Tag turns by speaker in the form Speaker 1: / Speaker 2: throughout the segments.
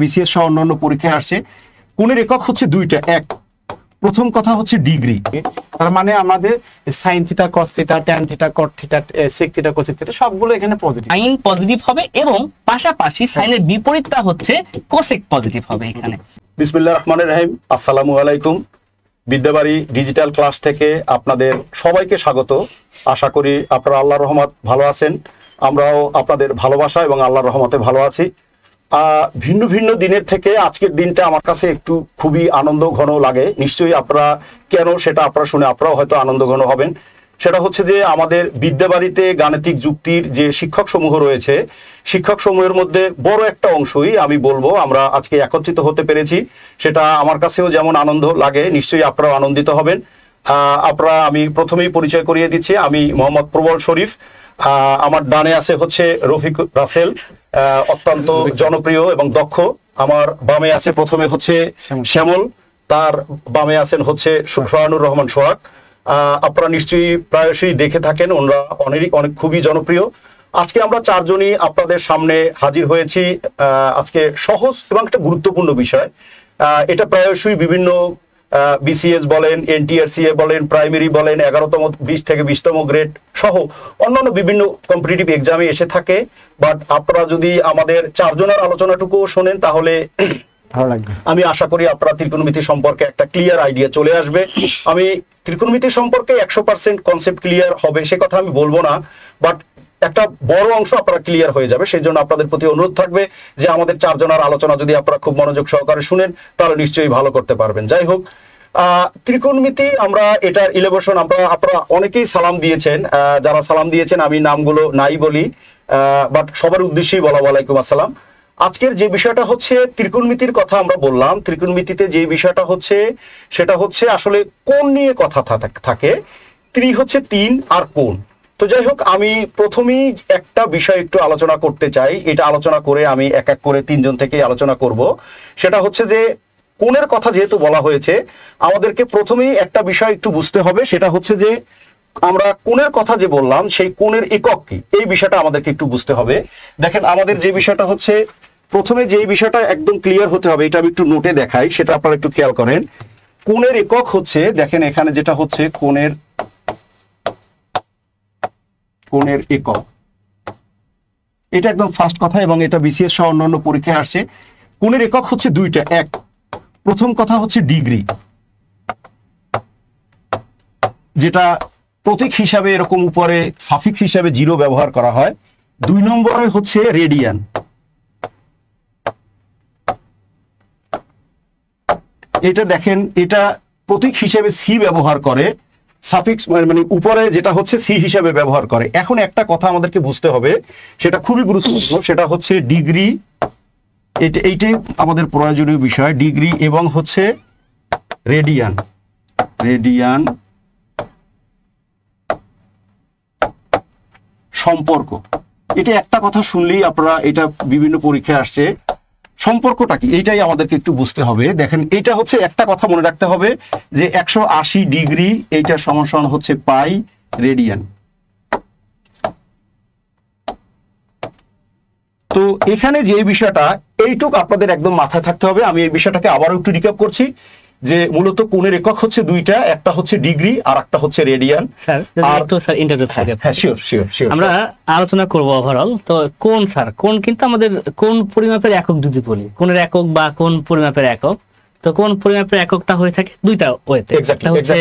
Speaker 1: BCS সহ অন্যান্য পরীক্ষায় আসছে। কোণের একক হচ্ছে দুইটা। এক, প্রথম কথা হচ্ছে ডিগ্রি।
Speaker 2: তার মানে আমাদের sine theta cos theta tan theta cot theta sec theta cosec theta সবগুলো এখানে পজিটিভ।
Speaker 3: সাইন পজিটিভ হবে এবং পাশাপাশি সাইনের বিপরীতটা হচ্ছে কোসেক পজিটিভ হবে এখানে।
Speaker 1: বিসমিল্লাহির রহমানির রহিম। আসসালামু আলাইকুম। বিদ্যাবাড়ি ডিজিটাল ক্লাস থেকে আপনাদের সবাইকে স্বাগত। আশা করি আপনারা আল্লাহর রহমত ভালো আছেন, আমরাও আপনাদের ভালোবাসা এবং আল্লাহর রহমতে ভালো আছি। ভিন্ন ভিন্ন দিনের থেকে আজকের দিনটা আমার কাছে একটু খুবই আনন্দ ঘন লাগে। নিশ্চয়ই আপনারা কেন সেটা আপনারা শুনে আপনারাও হয়তো আনন্দ ঘন হবেন। সেটা হচ্ছে যে আমাদের বিদ্যাবাড়িতে গাণিতিক যুক্তির যে শিক্ষক সমূহ রয়েছে, শিক্ষক সমূহের মধ্যে বড় একটা অংশই আমি বলবো আমরা আজকে একত্রিত হতে পেরেছি। সেটা আমার কাছেও যেমন আনন্দ লাগে, নিশ্চয়ই আপনারাও আনন্দিত হবেন। আমি প্রথমেই পরিচয় করিয়ে দিচ্ছি, আমি মোহাম্মদ প্রবল শরীফ। আমার ডানে আছে হচ্ছে রফিক রাসেল, অত্যন্ত জনপ্রিয় এবং দক্ষ। আমার বামে আছে প্রথমে হচ্ছে শ্যামল, তার বামে আছেন হচ্ছে সোহানুর রহমান সোহাগ। আপনারা নিশ্চয়ই প্রায়শই দেখে থাকেন, ওনারা অনেক খুবই জনপ্রিয়। আজকে আমরা চারজনই আপনাদের সামনে হাজির হয়েছি আজকে সহজ এবং একটা গুরুত্বপূর্ণ বিষয়। এটা প্রায়শই বিভিন্ন বিসিএস বলেন, এনটিআরসিএ বলেন, প্রাইমারি বলেন, 11তম 20 থেকে 20তম গ্রেড সহ অন্যান্য বিভিন্ন কম্পিটিটিভ এক্সামে এসে থাকে। বাট আপনারা যদি আমাদের চারজনের আলোচনাটুকু শোনেন তাহলে
Speaker 2: ভালো লাগবে।
Speaker 1: আমি আশা করি আপনারা ত্রিকোণমিতি সম্পর্কে একটা ক্লিয়ার আইডিয়া চলে আসবে। আমি ত্রিকোণমিতি সম্পর্কে 100% কনসেপ্ট ক্লিয়ার হবে সে কথা আমি বলবো না, বাট একটা বড় অংশ আপনারা ক্লিয়ার হয়ে যাবে। সেই জন্য আপনাদের প্রতি অনুরোধ থাকবে যে আমাদের চারজনের আলোচনা যদি আপনারা খুব মনোযোগ সহকারে শুনেন তাহলে নিশ্চয়ই ভালো করতে পারবেন। যাই হোক, ত্রিকোণমিতি আমরা এটার ইলেভেশন আপনারা অনেকেই সালাম দিয়েছেন। যারা সালাম দিয়েছেন আমি নামগুলো নাই বলি, বাট সবার উদ্দেশ্যেই বলা ওয়ালাইকুম আসসালাম। আজকের যে বিষয়টা হচ্ছে ত্রিকোণমিতির কথা আমরা বললাম, ত্রিকোণমিতিতে যে বিষয়টা হচ্ছে সেটা হচ্ছে আসলে কোণ নিয়ে কথা থাকে। ত্রি হচ্ছে 3 আর কোণ। তো যাই হোক, আমি প্রথমেই একটা বিষয় একটু আলোচনা করতে চাই। এটা আলোচনা করে আমি এক এক করে 3 জন থেকে আলোচনা করব। সেটা হচ্ছে যে কোণের কথা যেহেতু বলা হয়েছে, আমাদেরকে প্রথমেই একটা বিষয় একটু বুঝতে হবে। সেটা হচ্ছে যে আমরা কোণের কথা যে বললাম সেই কোণের একক কি, এই বিষয়টা আমাদেরকে একটু বুঝতে হবে। দেখেন, আমাদের যে বিষয়টা হচ্ছে প্রথমে যে বিষয়টা একদম ক্লিয়ার হতে হবে, এটা আমি একটু নোটে দেখাই, সেটা আপনারা একটু খেয়াল করেন। কোণের একক হচ্ছে, দেখেন এখানে যেটা হচ্ছে কোণের একক, এটা একদম ফার্স্ট কথা এবং এটা বিসিএস সহ অন্যান্য পরীক্ষায় আসছে। কোণের একক হচ্ছে দুইটা। এক, প্রথম কথা হচ্ছে ডিগ্রি, যেটা প্রতীক হিসাবে এরকম উপরে সাফিক্স হিসাবে 0 ব্যবহার করা হয়। 2 নম্বরে হচ্ছে রেডিয়ান। এটা দেখেন, এটা প্রতীক হিসেবে সি ব্যবহার করে, সাফিক্স মানে উপরে যেটা হচ্ছে সি হিসেবে ব্যবহার করে। এখন একটা কথা আমাদেরকে বুঝতে হবে, সেটা খুবই গুরুত্বপূর্ণ, সেটা হচ্ছে ডিগ্রি, এইটাই আমাদের প্রয়োজনীয় বিষয়। ডিগ্রি এবং হচ্ছে রেডিয়ান সম্পর্ক। এটা একটা কথা শুনলেই আপনারা, এটা বিভিন্ন পরীক্ষায় আসছে, সম্পর্কটা কি এইটাই আমাদেরকে একটু বুঝতে হবে। দেখেন, এটা হচ্ছে একটা কথা মনে রাখতে হবে যে 180 ডিগ্রি এইটা সমান হচ্ছে পাই রেডিয়ান। তো এখানে যে বিষয়টা এইটুক আপনাদের একদম মাথায় থাকতে হবে। আমি এই বিষয়টাকে আবারও একটু রিক্যাপ করছি যে মূলত কোণের একক হচ্ছে দুইটা, একটা হচ্ছে ডিগ্রি আর একটা হচ্ছে রেডিয়ান।
Speaker 3: আমরা আলোচনা করব ওভারঅল। তো কোণ স্যার, কোণ কিন্তু আমাদের কোণ পরিমাপের একক যদি বলি, কোণের একক বা কোণ পরিমাপের একক, তো কোণ পরিমাপের এককটা হয়ে থাকে দুইটা ওয়েতে। একটা হচ্ছে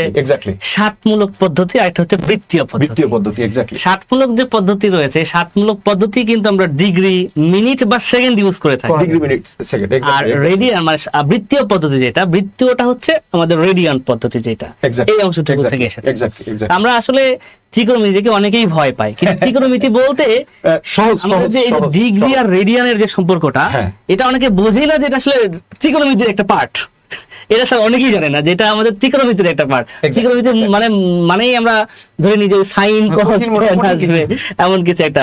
Speaker 3: ষাটমূলক পদ্ধতি আর একটা হচ্ছে বৃত্তীয় পদ্ধতি। ষাটমূলক যে পদ্ধতি রয়েছে, ষাটমূলক পদ্ধতি কিন্তু আমরা ডিগ্রি, মিনিট বা সেকেন্ড ইউজ করে থাকি। আর রেডিয়ান মানে বৃত্তীয় পদ্ধতি যেটা, বৃত্তীয়টা হচ্ছে আমাদের রেডিয়ান পদ্ধতি যেটা, এই অংশটুকু থেকে এসেছে। আমরা আসলে ত্রিকোণমিতিকে অনেকেই ভয় পায়, কিন্তু ত্রিকোণমিতি বলতে যে ডিগ্রি আর রেডিয়ানের যে সম্পর্কটা, এটা অনেকে বোঝেই না যে এটা আসলে ত্রিকোণমিতির একটা পার্ট। এটা স্যার অনেকেই জানে না যে এটা আমাদের ত্রিকোণমিতির একটা পার্ট। ত্রিকোণমিতি মানেই আমরা ধরে নিই যে সাইন এমন কিছু একটা।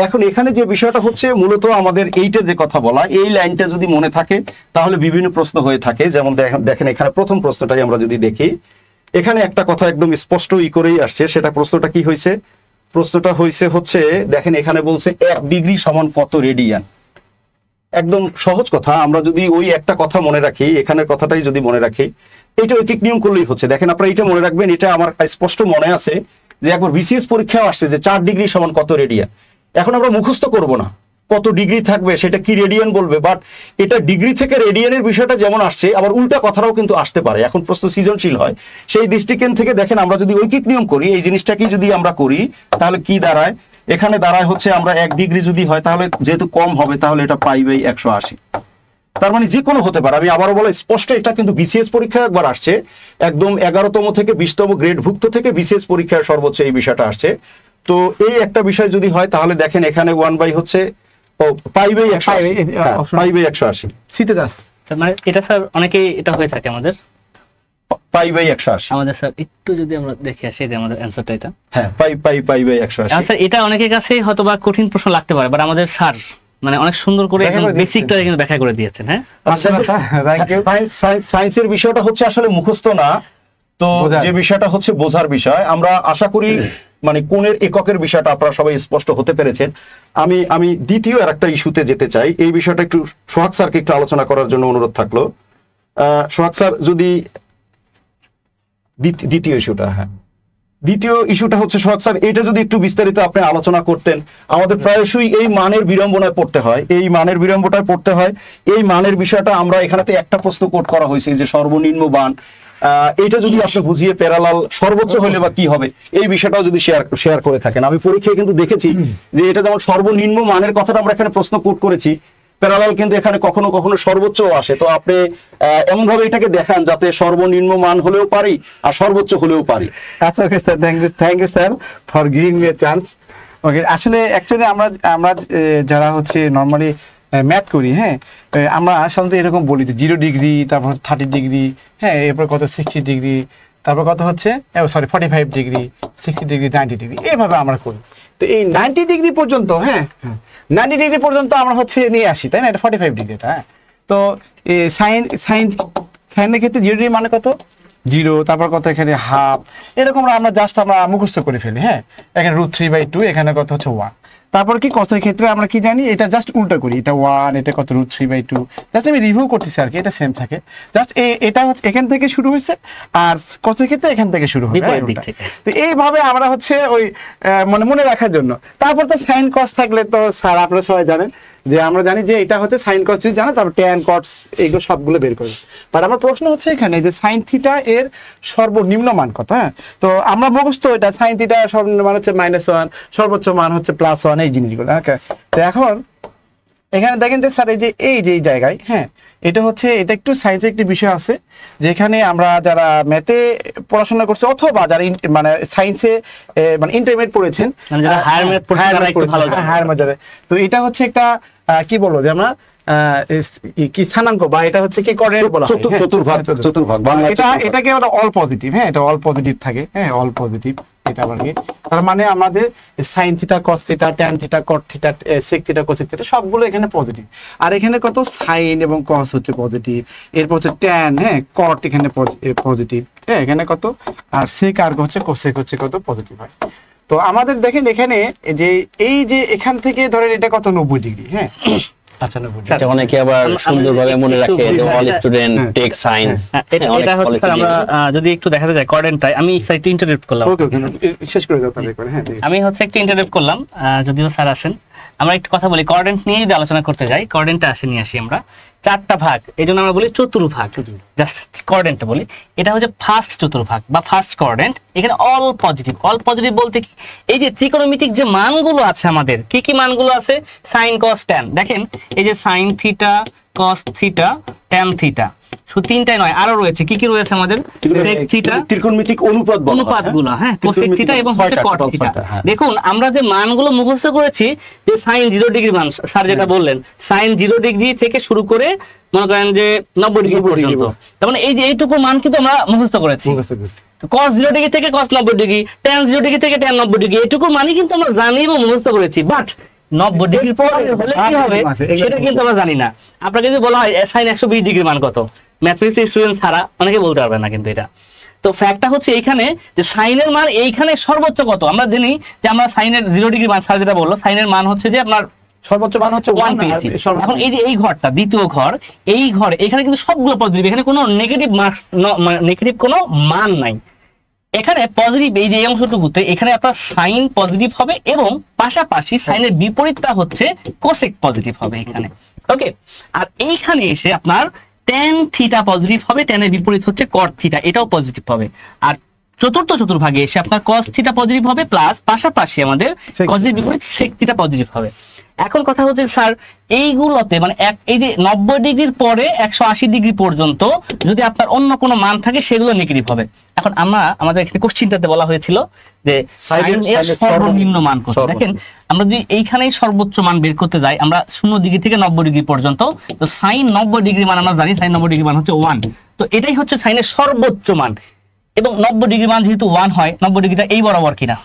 Speaker 1: এখন এখানে যে বিষয়টা হচ্ছে মূলত আমাদের এইটা যে কথা বলা, এই লাইনটা যদি মনে থাকে তাহলে বিভিন্ন প্রশ্ন হয়ে থাকে। যেমন দেখেন এখানে প্রথম প্রশ্নটাই আমরা যদি দেখি, এখানে একটা কথা একদম স্পষ্ট করেই আসছে। সেটা প্রশ্নটা কি হয়েছে? প্রশ্নটা হয়েছে হচ্ছে, দেখেন এখানে বলছে 1 ডিগ্রি সমান কত রেডিয়ান। একদম সহজ কথা, আমরা যদি ওই একটা কথা মনে রাখি, এখানের কথাটাই যদি মনে রাখি, এইটা ঐকিক নিয়ম করলেই হচ্ছে। দেখেন আপনারা এটা মনে রাখবেন, এটা আমার স্পষ্ট মনে আছে যে একবার বিসিএস পরীক্ষাও আসছে যে 4 ডিগ্রি সমান কত রেডিয়ান। এখন আমরা মুখস্থ করব না কত ডিগ্রি থাকবে সেটা কি রেডিয়ান বলবে, বাট এটা ডিগ্রি থেকে রেডিয়ানের বিষয়টা যেমন আসছে, আবার উল্টা কথাটাও কিন্তু আসতে পারে। এখন প্রশ্ন সৃজনশীল হয়, সেই দৃষ্টিকোণ থেকে দেখেন আমরা যদি ঐকিক নিয়ম করি, এই জিনিসটাকে যদি আমরা করি তাহলে কি দাঁড়ায়, এখানে দাঁড়ায় হচ্ছে আমরা 1 ডিগ্রি যদি হয় তাহলে যেহেতু কম হবে তাহলে এটা π/180। তার মানে যে কোনো হতে পারে। আমি আবারও বলা স্পষ্ট, এটা কিন্তু বিসিএস পরীক্ষা একবার আসছে, একদম 11তম থেকে 20তম গ্রেডভুক্ত থেকে বিসিএস পরীক্ষায় সর্বোচ্চ এই বিষয়টা আসছে। তো এই একটা বিষয় যদি হয় তাহলে দেখেন এখানে 1 হচ্ছে π/180
Speaker 2: সিতে দাস।
Speaker 3: মানে এটা স্যার অনেকেই এটা হয়ে থাকে আমাদের
Speaker 1: π/180।
Speaker 3: আমাদের স্যার একটু যদি আমরা দেখে আসি যে আমাদের অ্যানসারটা এটা,
Speaker 1: হ্যাঁ π/180।
Speaker 3: স্যার এটা অনেকের কাছে হয়তো বা কঠিন প্রশ্ন লাগতে পারে, বাট আমাদের স্যার মানে অনেক সুন্দর করে বেসিকটা কিন্তু ব্যাখ্যা করে দিয়েছেন। হ্যাঁ
Speaker 1: সায়েন্সের বিষয়টা হচ্ছে আসলে মুখস্থ না, তো যে বিষয়টা হচ্ছে বোঝার বিষয়। আমরা আশা করি মানে কোণের এককের বিষয়টা আপনারা সবাই স্পষ্ট হতে পেরেছেন। আমি দ্বিতীয় আর একটা ইস্যুতে যেতে চাই, এই বিষয়টা একটু সোহাগ স্যারকে একটু আলোচনা করার জন্য অনুরোধ থাকলো। সোহাগ স্যার যদি দ্বিতীয় ইস্যুটা, হ্যাঁ দ্বিতীয় ইস্যুটা হচ্ছে সোহাগ স্যার এটা যদি একটু বিস্তারিত আপনি আলোচনা করতেন। আমাদের প্রায়শই এই মানের বিড়ম্বনায় পড়তে হয়, এই মানের বিড়ম্বনায় পড়তে হয়। এই মানের বিষয়টা আমরা এখানেতে একটা প্রশ্ন কোট করা হয়েছে যে সর্বনিম্ন মান, এটা যদি আপনি বুঝিয়ে প্যারালাল সর্বোচ্চ হলে বা কি হবে এই বিষয়টাও যদি শেয়ার করে থাকেন। আমি পরীক্ষায় কিন্তু দেখেছি যে এটা যেমন সর্বনিম্ন মানের কথাটা আমরা এখানে প্রশ্ন কোট করেছি, প্যারালাল কিন্তু এখানে কখনো কখনো সর্বোচ্চ আসে। তো আপনি এমন ভাবে এটাকে দেখান যাতে সর্বনিম্ন মান হলেও পারি আর সর্বোচ্চ হলেও পারি।
Speaker 2: আচ্ছা okay sir, thank you sir for giving me a chance. Okay, আসলে অ্যাকচুয়ালি আমরা যারা হচ্ছে নরমালি ম্যাথ করি, হ্যাঁ আমরা সাধারণত এরকম বলি যে 0 ডিগ্রি, তারপর 30 ডিগ্রি, হ্যাঁ এরপর কত 60 ডিগ্রি, তারপর কত হচ্ছে 45 ডিগ্রি, 60 ডিগ্রি, 90 ডিগ্রি, এইভাবে আমরা করি। তো এই 90 ডিগ্রি পর্যন্ত, হ্যাঁ 90 ডিগ্রি পর্যন্ত আমরা হচ্ছে নিয়ে আসি, তাই না? এটা 45 ডিগ্রিটা। হ্যাঁ তো সাইনের ক্ষেত্রে 0 ডিগ্রি মানে কত 0, তারপর কত এখানে হাফ, এরকম আমরা জাস্ট আমরা মুখস্থ করে ফেলি। হ্যাঁ এখানে √3/2, এখানে কত হচ্ছে 1। তারপর কি কসের ক্ষেত্রে আমরা কি জানি, এটা জাস্ট উল্টা করি, এটা 1, এটা কত √3/2। জাস্ট আমি রিভিউ করতেছি আর কি, এটা সেম থাকে। জাস্ট এটা হচ্ছে এখান থেকে শুরু হয়েছে, আর কসের ক্ষেত্রে এখান থেকে শুরু হবে। তো এইভাবে আমরা হচ্ছে ওই মনে রাখার জন্য। তারপর তো সাইন কস থাকলে তো স্যার আপনারা সবাই জানেন যে আমরা জানি যে এটা হচ্ছে সাইন কস যদি জানা, তারপর ট্যান কস এইগুলো সবগুলো বের করবে। বাট আমার প্রশ্ন হচ্ছে এখানে যে সাইন থিটা এর সর্বনিম্ন মান কত। হ্যাঁ তো আমরা মুখস্থ এটা সাইন থিটা সর্বনিম্ন মান হচ্ছে -1, সর্বোচ্চ মান হচ্ছে +1, এই জিনিসগুলো। ওকে, তো এখন এখানে দেখেন যে স্যার এই যে জায়গায়, হ্যাঁ এটা হচ্ছে, এটা একটু সায়েন্সের একটি বিষয় আছে যেখানে আমরা যারা ম্যাথে পড়াশোনা করছি অথবা যারা মানে সায়েন্সে মানে ইন্টারমিডিয়েট পড়েছেন,
Speaker 3: হায়ার ম্যাথ,
Speaker 2: তো এটা হচ্ছে একটা কি বলবো যে আমরা কি স্থানাঙ্ক বা এটা হচ্ছে কি কোঅর্ডিনেট বলা হয়,
Speaker 1: চতুর্ভাগ
Speaker 2: এটাকে আমরা অল পজিটিভ। হ্যাঁ এটা অল পজিটিভ থাকে, হ্যাঁ অল পজিটিভ এটা আবার কি, তার মানে আমাদের sine theta, cos theta, tan theta, cot theta, sec theta, cosec theta সবগুলো এখানে পজিটিভ। আর এখানে কত সাইন এবং কস হচ্ছে পজিটিভ, এরপর হচ্ছে ট্যান, হ্যাঁ কট এখানে পজিটিভ, হ্যাঁ এখানে কত, আর সেক আর হচ্ছে কোসেক হচ্ছে কত পজিটিভ হয়। তো আমাদের দেখেন এখানে যে এই যে এখান থেকে ধরেন এটা কত 90 ডিগ্রি। হ্যাঁ
Speaker 4: এটা অনেকে আবার সুন্দরভাবে মনে রাখে যে অল স্টুডেন্ট টেক সায়েন্স।
Speaker 3: এটা হচ্ছে স্যার আমরা যদি একটু দেখাতে যাই কোঅর্ডিনেটটাই, আমি সাইটে ইন্টারনেট করলাম।
Speaker 2: ওকে শেষ করে দাও তাহলে। হ্যাঁ
Speaker 3: আমি হচ্ছে একটু ইন্টারনেট করলাম, যদিও স্যার আছেন। আমরা একটু কথা বলি কোঅর্ডিনেট নিয়ে যদি আলোচনা করতে যাই, কোঅর্ডিনেটটা নিয়ে আসি আমরা 4টা ভাগ, এইজন্য আমরা বলি চতুর্ভাগ। জাস্ট কোঅর্ডিনেটটা বলি, এটা হচ্ছে ফার্স্ট চতুর্ভাগ বা ফার্স্ট কোঅর্ডিনেট। এখানে অল পজিটিভ। অল পজিটিভ বলতে কি, এই যে ত্রিকোণমিতিক যে মানগুলো আছে আমাদের, কি কি মানগুলো আছে, সাইন কস ট্যান, দেখেন এই যে sign theta, cos theta, tan theta, শুধু 3টাই নয় আরো রয়েছে। কি কি রয়েছে আমাদের, সেক থিটা,
Speaker 1: ত্রিকোণমিতিক
Speaker 3: অনুপাতগুলো, হ্যাঁ কোসেক থিটা এবং হচ্ছে কট থিটা। দেখুন আমরা যে মানগুলো মুখস্থ করেছি, যে সাইন 0 ডিগ্রি মান স্যার যেটা বললেন, সাইন 0 ডিগ্রি থেকে শুরু করে মনে করেন যে 90 ডিগ্রি পর্যন্ত, তার মানে এই যে এইটুকু মান কিন্তু আমরা মুখস্থ করেছি। cos 0 ডিগ্রি থেকে cos 90 ডিগ্রি, tan 0 ডিগ্রি থেকে tan 90 ডিগ্রি, এইটুকু মানই কিন্তু আমরা জানি এবং মুখস্থ করেছি। বাট 90 ডিগ্রি পরে হলে কি হবে সেটা কিন্তু আমরা জানি না। আপনাকে যদি বলা হয় sin 120 ডিগ্রি মান কত, ম্যাথমেটিক্স স্টুডেন্ট ছাড়া অনেকে বলতে পারবে না কিন্তু এটা। তো ফ্যাক্টটা হচ্ছে এইখানে যে সাইনের মান এইখানে সর্বোচ্চ কত, আমরা জানি যে আমরা সাইনের 0 ডিগ্রি মান স্যার যেটা বললো, সাইনের মান হচ্ছে যে আপনার
Speaker 2: সর্বোচ্চ মান হচ্ছে
Speaker 3: 1 পেয়েছি। এখন এই যে এই ঘরটা দ্বিতীয় ঘর, এই ঘরে এখানে কিন্তু সবগুলো পজিটিভ, এখানে কোনো নেগেটিভ মার্কস নেগেটিভ কোনো মান নাই। এখানে পজিটিভ এই যে এই অংশটুকুতে এখানে আপনার সাইন পজিটিভ হবে এবং পাশাপাশি সাইনের বিপরীতটা হচ্ছে কোসেক পজিটিভ হবে এখানে। ওকে, আর এইখানে এসে আপনার tan থিটা পজিটিভ হবে, tan এর বিপরীত হচ্ছে cot থিটা, এটাও পজিটিভ হবে। আর চতুর্থ চতুর্ভাগে এসে আপনার cos থিটা পজিটিভ হবে প্লাস পাশাপাশি আমাদের cos এর বিপরীত sec থিটা পজিটিভ হবে। এখন কথা হচ্ছে স্যার এইগুলোতে মানে এই যে 90 ডিগ্রির পরে 180 ডিগ্রি পর্যন্ত যদি আপনার অন্য কোনো মান থাকে সেগুলো নেগেটিভ হবে। এখন আমরা আমাদের এখানে কোশ্চেনটাতে বলা হয়েছিল যে সাইন এর সর্বনিম্ন মান কত। দেখেন আমরা যদি এইখানেই সর্বোচ্চ মান বের করতে যাই আমরা 0 ডিগ্রি থেকে 90 ডিগ্রি পর্যন্ত, তো সাইন 90 ডিগ্রি মান আমরা জানি সাইন 90 ডিগ্রি মান হচ্ছে 1, তো এটাই হচ্ছে সাইনের সর্বোচ্চ মান। এবং 90 ডিগ্রি মান যেহেতু 1 হয়, 90 ডিগ্রিটা এই বরাবর কিনা,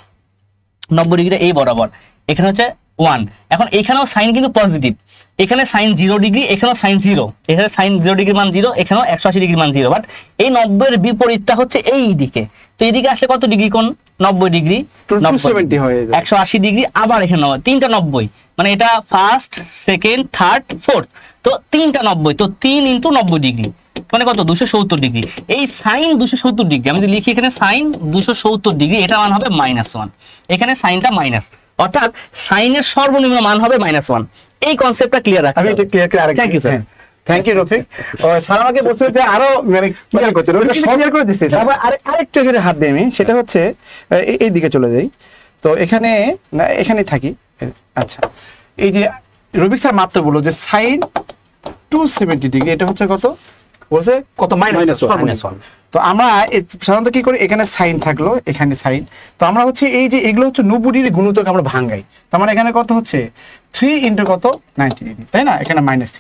Speaker 3: 90 ডিগ্রিটা এই বরাবর, এখানে হচ্ছে 1। এখন এখানেও সাইন কিন্তু পজিটিভ, এখানে সাইন 0 ডিগ্রি, এখানেও সাইন 0, এখানে সাইন 0 ডিগ্রি মান 0, এখানেও 180 ডিগ্রি মান 0, বাট এই 90 এর বিপরীতটা হচ্ছে এই দিকে। তো এইদিকে আসলে কত ডিগ্রি কোণ? 90 ডিগ্রি,
Speaker 2: 270 হয়ে যায়,
Speaker 3: 180 ডিগ্রি, আবার এখানে তিনটা 90, মানে এটা ফার্স্ট সেকেন্ড থার্ড ফোর্থ, তো তিনটা 90, তো 3 × 90 ডিগ্রি মানে কত? 270 ডিগ্রি। এই সাইন 270 ডিগ্রি আমি যদি লিখি এখানে সাইন 270 ডিগ্রি, এটা মান হবে -1, এখানে সাইনটা মাইনাস, অর্থাৎ সাইনের সর্বনিম্ন মান হবে -1। এই কনসেপ্টটা ক্লিয়ার রাখতে
Speaker 2: আমি এটা ক্লিয়ার করে আরেকটা।
Speaker 3: Thank you sir.
Speaker 2: Thank you Rafiq. Sir আমাকে বলছিল যে আরো মানে ক্লিয়ার করতে, রফিক ক্লিয়ার করে দিচ্ছে। তারপর আরেকটু এখানে হাত দিই আমি, সেটা হচ্ছে এই দিকে চলে যাই, তো এখানে এখানেই থাকি। আচ্ছা, এই যে রফিক স্যার মাত্র বললো যে সাইন 270 ডিগ্রি, এটা হচ্ছে কত বলছে? কত? -1। তো আমরা সাধারণত কি করি, এখানে সাইন থাকলো, এখানে সাইন, তো আমরা হচ্ছে এই যে এগুলো হচ্ছে 90 ডিগ্রি গুণিতক আমরা ভাঙাই, তার মানে এখানে কত হচ্ছে 3 × কত 90 ডিগ্রি, তাই না? এখানে -θ।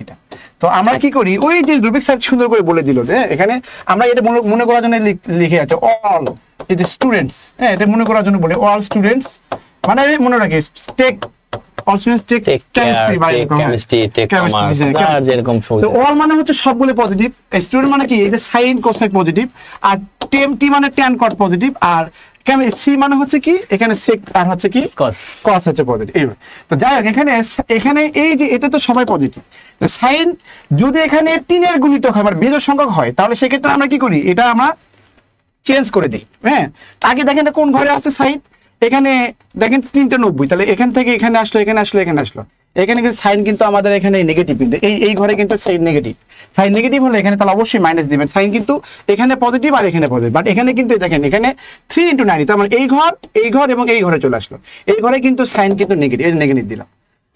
Speaker 2: তো আমরা কি করি, ওই যে রুবিক স্যার সুন্দর করে বলে দিল যে এখানে আমরা এটা মনে করার জন্য লিখে আছে অল এই যে স্টুডেন্টস, হ্যাঁ এটা মনে করার জন্য বলি অল স্টুডেন্টস, মানে মনে রাখি take all students take chemistry by
Speaker 4: chemistry take commerce যেরকম
Speaker 2: তো all মানে হচ্ছে সবগুলো পজিটিভ, স্টুডেন্ট মানে কি এই যে sin cosec পজিটিভ, আর t মানে tan cot পজিটিভ, আর সি মানে হচ্ছে কি এখানে sec আর হচ্ছে কি cos হচ্ছে পজিটিভ। তো যাই হোক এখানে এই যে এটা তো সবাই পজিটিভ, তো sin যদি এখানে 3 এর গুণিতক হয় মানে বিজোড় সংখ্যক হয় তাহলে সেক্ষেত্রে আমরা কি করি, এটা আমরা চেঞ্জ করে দিই। হ্যাঁ, আগে দেখেন কোন ঘরে আছে সাইন, এখানে দেখেন 3টা 90, তাহলে এখান থেকে এখানে আসলো, এখানে আসলো, এখানে আসলো, এখানে কিন্তু সাইন কিন্তু আমাদের এখানে নেগেটিভ, কিন্তু এই ঘরে কিন্তু সাইন নেগেটিভ, সাইন নেগেটিভ হলে এখানে তাহলে অবশ্যই মাইনাস দিবেন। সাইন কিন্তু এখানে পজিটিভ আর এখানে পজিটিভ, বাট এখানে কিন্তু দেখেন এখানে 3 × 90, তার মানে এই ঘর এবং এই ঘরে চলে আসলো, এই ঘরে কিন্তু সাইন কিন্তু নেগেটিভ, এই নেগেটিভ দিলাম।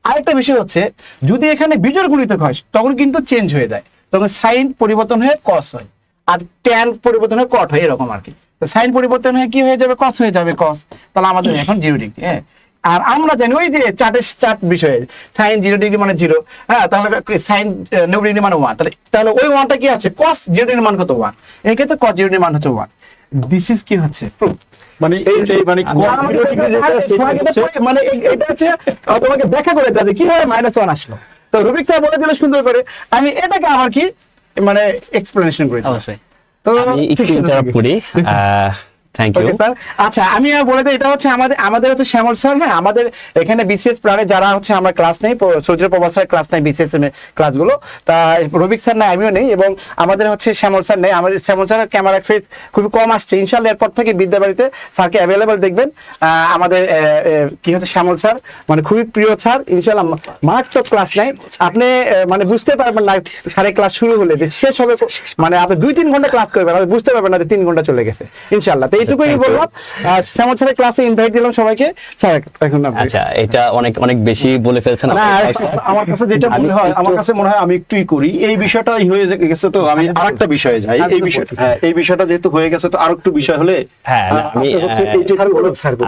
Speaker 2: আরেকটা বিষয় হচ্ছে যদি এখানে বিজোড় গুণিতক হয় তখন কিন্তু চেঞ্জ হয়ে যায়, তখন সাইন পরিবর্তন হয়ে কস হয় আর ট্যান পরিবর্তন হয়ে কট হয়, এরকম আর কি। তো সাইন পরিবর্তন হয়ে কি হয়ে যাবে, কস হয়ে যাবে কস, তাহলে আমাদের এখন 0 ডিগ্রি। হ্যাঁ, আর আমরা জানি ওই যে চার্ট বিষয়ে সাইন 0 ডিগ্রি মানে 0, হ্যাঁ, তাহলে সাইন 90 ডিগ্রি মানে 1, তাহলে ওই 1টা কি আছে, কস 0 ডিগ্রি মান কত 1, এই ক্ষেত্রে কস 0 ডিগ্রি মান হচ্ছে 1। দিস ইজ কি হচ্ছে প্রুফ, মানে মানে মানে এটা হচ্ছে তোমাকে ব্যাখ্যা করে দেওয়া যে কিভাবে -1 আসলো। তো রুবিক স্যার বলে দিল সুন্দর করে, আমি এটাকে আবার কি মানে এক্সপ্লেনেশন করে দিই।
Speaker 3: অবশ্যই
Speaker 2: তো
Speaker 4: আমি একটু ইন্টারাপ্ট করি, থ্যাংক ইউ
Speaker 2: স্যার। আচ্ছা, আমি বলে দিই, এটা হচ্ছে আমাদের হচ্ছে শ্যামল স্যার, হ্যাঁ, আমাদের এখানে বিসিএস প্রাণে যারা হচ্ছে আমরা ক্লাস নেই, সূর্য প্রবাল স্যার ক্লাস নেই বিসিএস ক্লাসগুলো, তা রবিক স্যার নাই, আমিও নেই, এবং আমাদের হচ্ছে শ্যামল স্যার নেই। আমাদের শ্যামল স্যারের ক্যামেরা ফেস খুবই কম আসছে, ইনশাআল্লাহ এরপর থেকে বিদ্যাবাড়িতে স্যারকে অ্যাভেলেবল দেখবেন। আমাদের কি হচ্ছে শ্যামল স্যার মানে খুবই প্রিয় স্যার, ইনশাআল্লাহ মারাত্মক ক্লাস নেই, আপনি মানে বুঝতে পারবেন না স্যারের ক্লাস শুরু হলে যে শেষ হবে, মানে আপনি 2-3 ঘন্টা ক্লাস করবেন, আপনি বুঝতে পারবেন না যে 3 ঘন্টা চলে গেছে ইনশাআল্লাহ। তো এইটুকুই বললাম, শ্যামল স্যারের ক্লাসে ইনভাইট দিলাম সবাইকে। স্যার এখন
Speaker 4: আচ্ছা, এটা অনেক বেশি বলে ফেলছেন।
Speaker 1: আমার কাছে যেটা মনে হয়, আমার কাছে মনে হয় আমি একটুই করি, এই বিষয়টাই হয়ে গেছে, তো আমি আরেকটা বিষয়ে যাই। এই বিষয়টা, হ্যাঁ, এই বিষয়টা যেহেতু হয়ে গেছে, তো আর একটু বিষয় হলে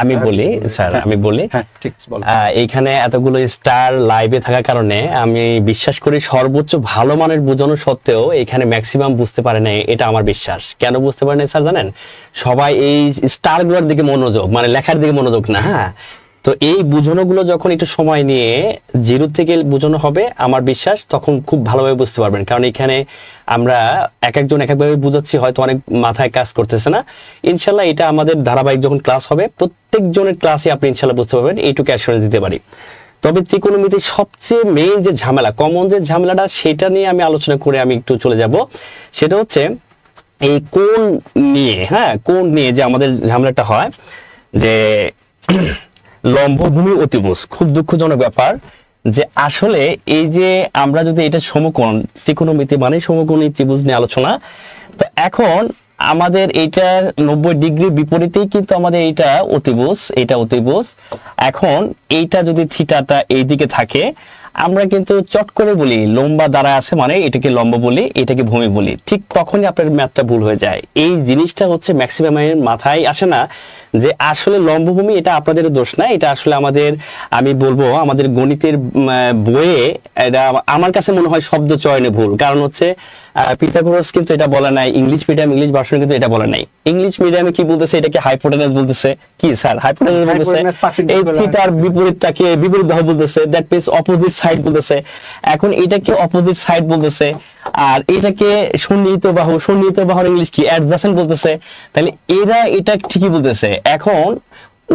Speaker 4: আমি বলি স্যার, আমি বলি,
Speaker 1: হ্যাঁ ঠিক বল।
Speaker 4: এইখানে এতগুলো স্টার লাইভে থাকার কারণে আমি বিশ্বাস করি সর্বোচ্চ ভালো মানের বোঝানো সত্ত্বেও এখানে ম্যাক্সিমাম বুঝতে পারে না, এটা আমার বিশ্বাস। কেন বুঝতে পারে না স্যার জানেন? সবাই এই স্টার গুলোর দিকে মনোযোগ, মানে লেখার দিকে মনোযোগ না। হ্যাঁ, তো এই বোঝানো গুলো যখন একটু সময় নিয়ে 0 থেকে বোঝানো হবে, আমার বিশ্বাস তখন খুব ভালোভাবে বুঝতে পারবেন। কারণ এখানে আমরা একজন একভাবে বুঝাচ্ছি, হয়তো অনেক মাথায় কাজ করতেছে না। ইনশাল্লাহ এটা আমাদের ধারাবাহিক যখন ক্লাস হবে, প্রত্যেকজনের ক্লাসে আপনি ইনশাল্লাহ বুঝতে পারবেন, এইটুকু অ্যাসুরেন্স দিতে পারি। তবে ত্রিকোণমিতির সবচেয়ে মেইন যে ঝামেলা, কমন যে ঝামেলাটা, সেটা নিয়ে আমি আলোচনা করে আমি একটু চলে যাব। সেটা হচ্ছে এই কোণ নিয়ে, হ্যাঁ, কোণ নিয়ে যে আমাদের ঝামেলাটা হয় যে লম্ব ভূমি অতিভুজ। খুব দুঃখজনক ব্যাপার যে আসলে এই যে আমরা যদি এটা সমকোণ, ত্রিকোণমিতি মানে সমকোণী ত্রিভুজ নিয়ে আলোচনা, তো এখন আমাদের এইটা 90 ডিগ্রি বিপরীতেই কিন্তু আমাদের এইটা অতিভুজ, এটা অতিভুজ। এখন এইটা যদি থিটাটা এইদিকে থাকে, আমরা কিন্তু চট করে বলি লম্বা দ্বারা আছে মানে এটাকে লম্ব বলি, এটাকে ভূমি বলি। ঠিক তখনই আপনার ম্যাথটা ভুল হয়ে যায়। এই জিনিসটা হচ্ছে ম্যাক্সিমামের মাথায় আসে না যে আসলে লম্ব ভূমি এটা আপনাদের দোষ না, এটা আসলে আমাদের, আমি বলবো আমাদের গণিতের বইয়ে এটা আমার কাছে মনে হয় শব্দ চয়নে ভুল। কারণ হচ্ছে পিথাগোরাস কিন্তু এটা বলে নাই, ইংলিশ মিডিয়াম ইংলিশ ভার্সনে কিন্তু এটা বলে নাই। ইংলিশ মিডিয়ামে কি বলতেছে, এটাকে হাইপোটেনাস বলতেছে। কি স্যার হাইপোটেনাস বলতেছে? এই থিটার বিপরীতটাকে বিপরীত বাহু বলতেছে, দ্যাট মিন্স অপোজিট সাইড বলতেছে। এখন এটাকে অপোজিট সাইড বলতেছে, আর এটাকে সন্নিহিত বাহু, সন্নিহিত বাহুর ইংলিশ কি অ্যাডজাসেন্ট বলতেছে। তাহলে এরা এটা ঠিকই বলতেছে। এখন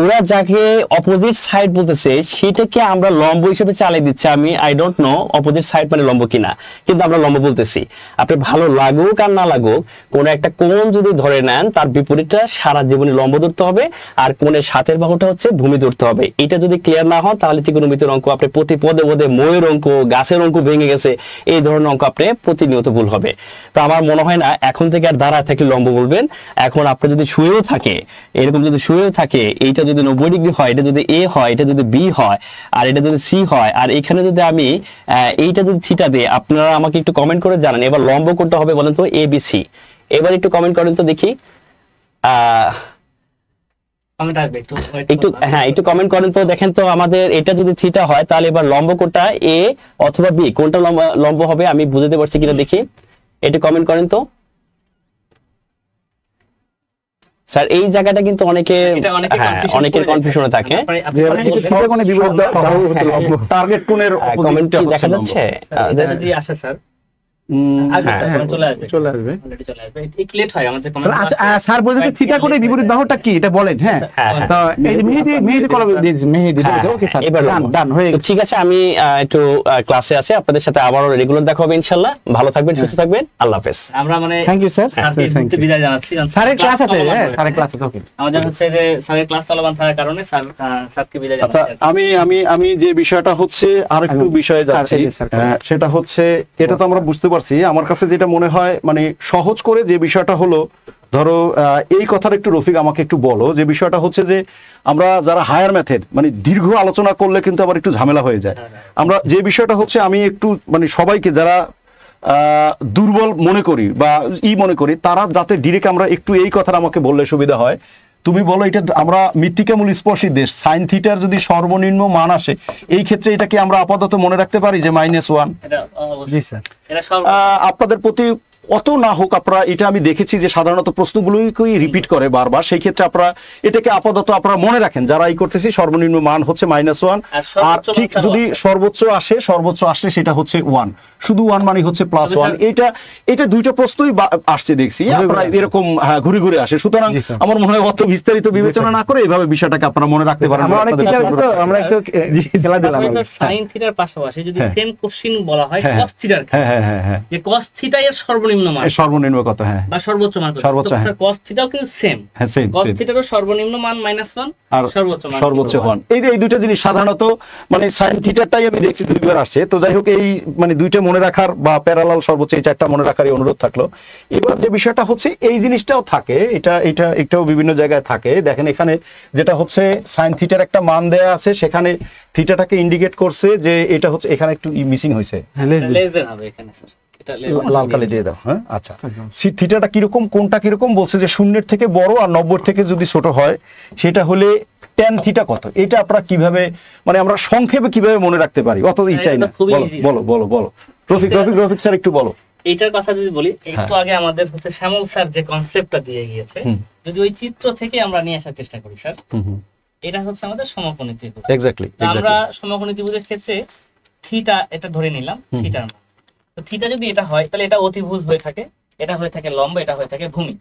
Speaker 4: ওরা যাকে অপোজিট সাইড বলতেছে সেটাকে আমরা লম্ব হিসেবে চালিয়ে দিচ্ছি। আমি I don't know opposite side মানে লম্ব কিনা, কিন্তু আমরা লম্ব বলতেছি। আপনি ভালো লাগুক আর না লাগুক, কোন একটা কোণ যদি ধরে নেন তার বিপরীতটা সারা জীবনে লম্ব ধরতে হবে, আর কোণের সাথের বাহুটা হচ্ছে ভূমি ধরতে হবে। এটা যদি ক্লিয়ার না হয় তাহলে ত্রিকোণমিতির অঙ্ক আপনি প্রতি পদে পদে, ময়ের অঙ্ক, গাছের অঙ্ক ভেঙে গেছে, এই ধরনের অঙ্ক আপনি প্রতিনিয়ত ভুল হবে। তো আমার মনে হয় না এখন থেকে আর দাঁড়ায় থাকলে লম্ব বলবেন। এখন আপনি যদি শুয়েও থাকে, এরকম যদি শুয়েও থাকে, এইটা যদি 90 ডিগ্রি হয়, এটা যদি এ হয়, এটা যদি বি হয়, আর এটা যদি সি হয়, আর এখানে যদি আমি এইটা যদি থিটা দিই, আপনারা আমাকে একটু কমেন্ট করে জানান এবার লম্ব কোনটা হবে বলেন তো, এ বি সি। এবার একটু কমেন্ট করেন তো দেখি, একটু হ্যাঁ একটু কমেন্ট করেন তো, দেখেন তো আমাদের এটা যদি থিটা হয় তাহলে এবার লম্ব কোনটা, এ অথবা বি, কোনটা লম্ব হবে আমি বুঝতে পারছি কিনা দেখি, একটু কমেন্ট করেন তো স্যার। এই জায়গাটা কিন্তু অনেকের কনফিউশনে থাকে।
Speaker 1: টার্গেট কোণের
Speaker 4: কমেন্ট কি দেখা যাচ্ছে?
Speaker 3: যদি আসে স্যার চলে আসবে।
Speaker 2: স্যার বলতে থিটা কোণের বিপরীত বাহুটা কি এটা বলেন। হ্যাঁ, তো এই মেহেদি ওকে স্যার, ডান হয়ে গেছে।
Speaker 4: ঠিক আছে, আমি একটু ক্লাসে আছি, আপনাদের সাথে আবারও রেগুলার দেখা হবে ইনশাআল্লাহ। ভালো থাকবেন, সুস্থ থাকবেন, আল্লাহ হাফেজ।
Speaker 3: আমরা মানে
Speaker 2: থ্যাংক ইউ স্যার,
Speaker 3: স্যারকে বিদায় জানাচ্ছি।
Speaker 2: স্যারের ক্লাস আছে, স্যারের ক্লাস আছে। ওকে,
Speaker 3: আমাদের হচ্ছে যে স্যারের ক্লাস চলমান থাকার কারণে স্যারকে বিদায় জানাচ্ছি।
Speaker 1: আচ্ছা, আমি যে বিষয়টা হচ্ছে আরেকটু বিষয়ে যাচ্ছি, সেটা হচ্ছে এটা তো আমরা বুঝতে পারছি। আমার কাছে যেটা মনে হয় মানে সহজ করে যে বিষয়টা হলো, ধরো এই কথাটা একটু রফিক আমাকে একটু বলো, যে বিষয়টা হচ্ছে যে আমরা যারা হায়ার ম্যাথের মানে দীর্ঘ আলোচনা করলে কিন্তু আবার একটু ঝামেলা হয়ে যায়। আমরা যে বিষয়টা হচ্ছে আমি একটু মানে সবাইকে যারা দুর্বল মনে করি বা মনে করি, তারা যাতে ডিরেক্ট আমরা একটু এই কথাটা আমাকে বললে সুবিধা হয়। তুমি বলো এটা আমরা মৃত্তিকামূল স্পর্শী দেশ, সাইন থিটার যদি সর্বনিম্ন মান আসে, এই ক্ষেত্রে এটাকে আমরা আপাতত মনে রাখতে পারি যে -1।
Speaker 2: জি স্যার,
Speaker 1: আপনাদের প্রতি অত না হোক, আপনারা এটা আমি দেখেছি যে সাধারণত প্রশ্নগুলোকেই রিপিট করে বারবার, সেই ক্ষেত্রে আপনারা এটাকে আপাতত আপনারা মনে রাখেন যারা এই করতেছি সর্বনিম্ন মান হচ্ছে -1, আর ঠিক যদি সর্বোচ্চ আসলে সেটা হচ্ছে 1, শুধু 1 মানে হচ্ছে +1। এটা দুইটা প্রশ্নই আসছে দেখছি, আপনারা এরকম ঘুরে ঘুরে আসে। সুতরাং আমার মনে হয় অত বিস্তারিত বিবেচনা না করে এইভাবে বিষয়টাকে আপনারা মনে রাখতে পারেন।
Speaker 2: আমরা একটু খেলা দিলাম।
Speaker 3: সাইন থিটার পাশাপাশি যদি সেম কোশ্চেন বলা হয় cos থিটার, হ্যাঁ যে cos থিটা এর
Speaker 1: সর্বনিম্ন কত, হ্যাঁ,
Speaker 3: বা সর্বোচ্চ মান কত, cos থিটাও কিন্তু সেম, cos থিটারও সর্বনিম্ন মান -1 আর সর্বোচ্চ 1।
Speaker 1: এই দুটো জিনিস সাধারণত মানে সাইন থিটাটাই আমি দেখছি দুইবার আসছে। তো যাই হোক, এই মানে দুইটা মনে রাখার বা প্যারালাল সর্বোচ্চ এই চারটা মনে রাখারই অনুরোধ থাকলো। এবার যে বিষয়টা হচ্ছে এই জিনিসটাও থাকে, এটাও বিভিন্ন জায়গায় থাকে। দেখেন এখানে যেটা হচ্ছে সাইন থিটার একটা মান দেয়া আছে, সেখানে থিটাটাকে ইন্ডিকেট করছে যে এটা হচ্ছে, এখানে একটু মিসিং হয়েছে,
Speaker 3: লেজের হবে এখানে স্যার,
Speaker 1: লাল কালি দিয়ে দাও। হ্যাঁ, আচ্ছা, থিটাটা কিরকম, কোনটা কিরকম বলছে যে 0 থেকে বড় আর 90 থেকে যদি ছোট হয় সেটা হলে tan থিটা কত। এটা আপনারা কিভাবে মানে আমরা সংক্ষেপে কিভাবে মনে রাখতে পারি, অত ইচ্ছাই না। বলো রফিক স্যার একটু বলো।
Speaker 3: এইটার কথা যদি বলি, একটু আগে আমাদের হচ্ছে শ্যামল স্যার যে কনসেপ্টটা দিয়ে গিয়েছে, যদি ওই চিত্র থেকে আমরা নিয়ে আসার চেষ্টা করি স্যার, এটা হচ্ছে আমাদের সমকোণী ত্রিভুজ।
Speaker 1: এক্স্যাক্টলি,
Speaker 3: আমরা সমকোণী ত্রিভুজের ক্ষেত্রে থিটা এটা ধরে নিলাম, থিটার মান। তো থিটা যদি এটা হয় তাহলে এটা অতিভুজ হয়ে থাকে, এটা হয়ে থাকে লম্ব, এটা হয়ে থাকে ভূমি।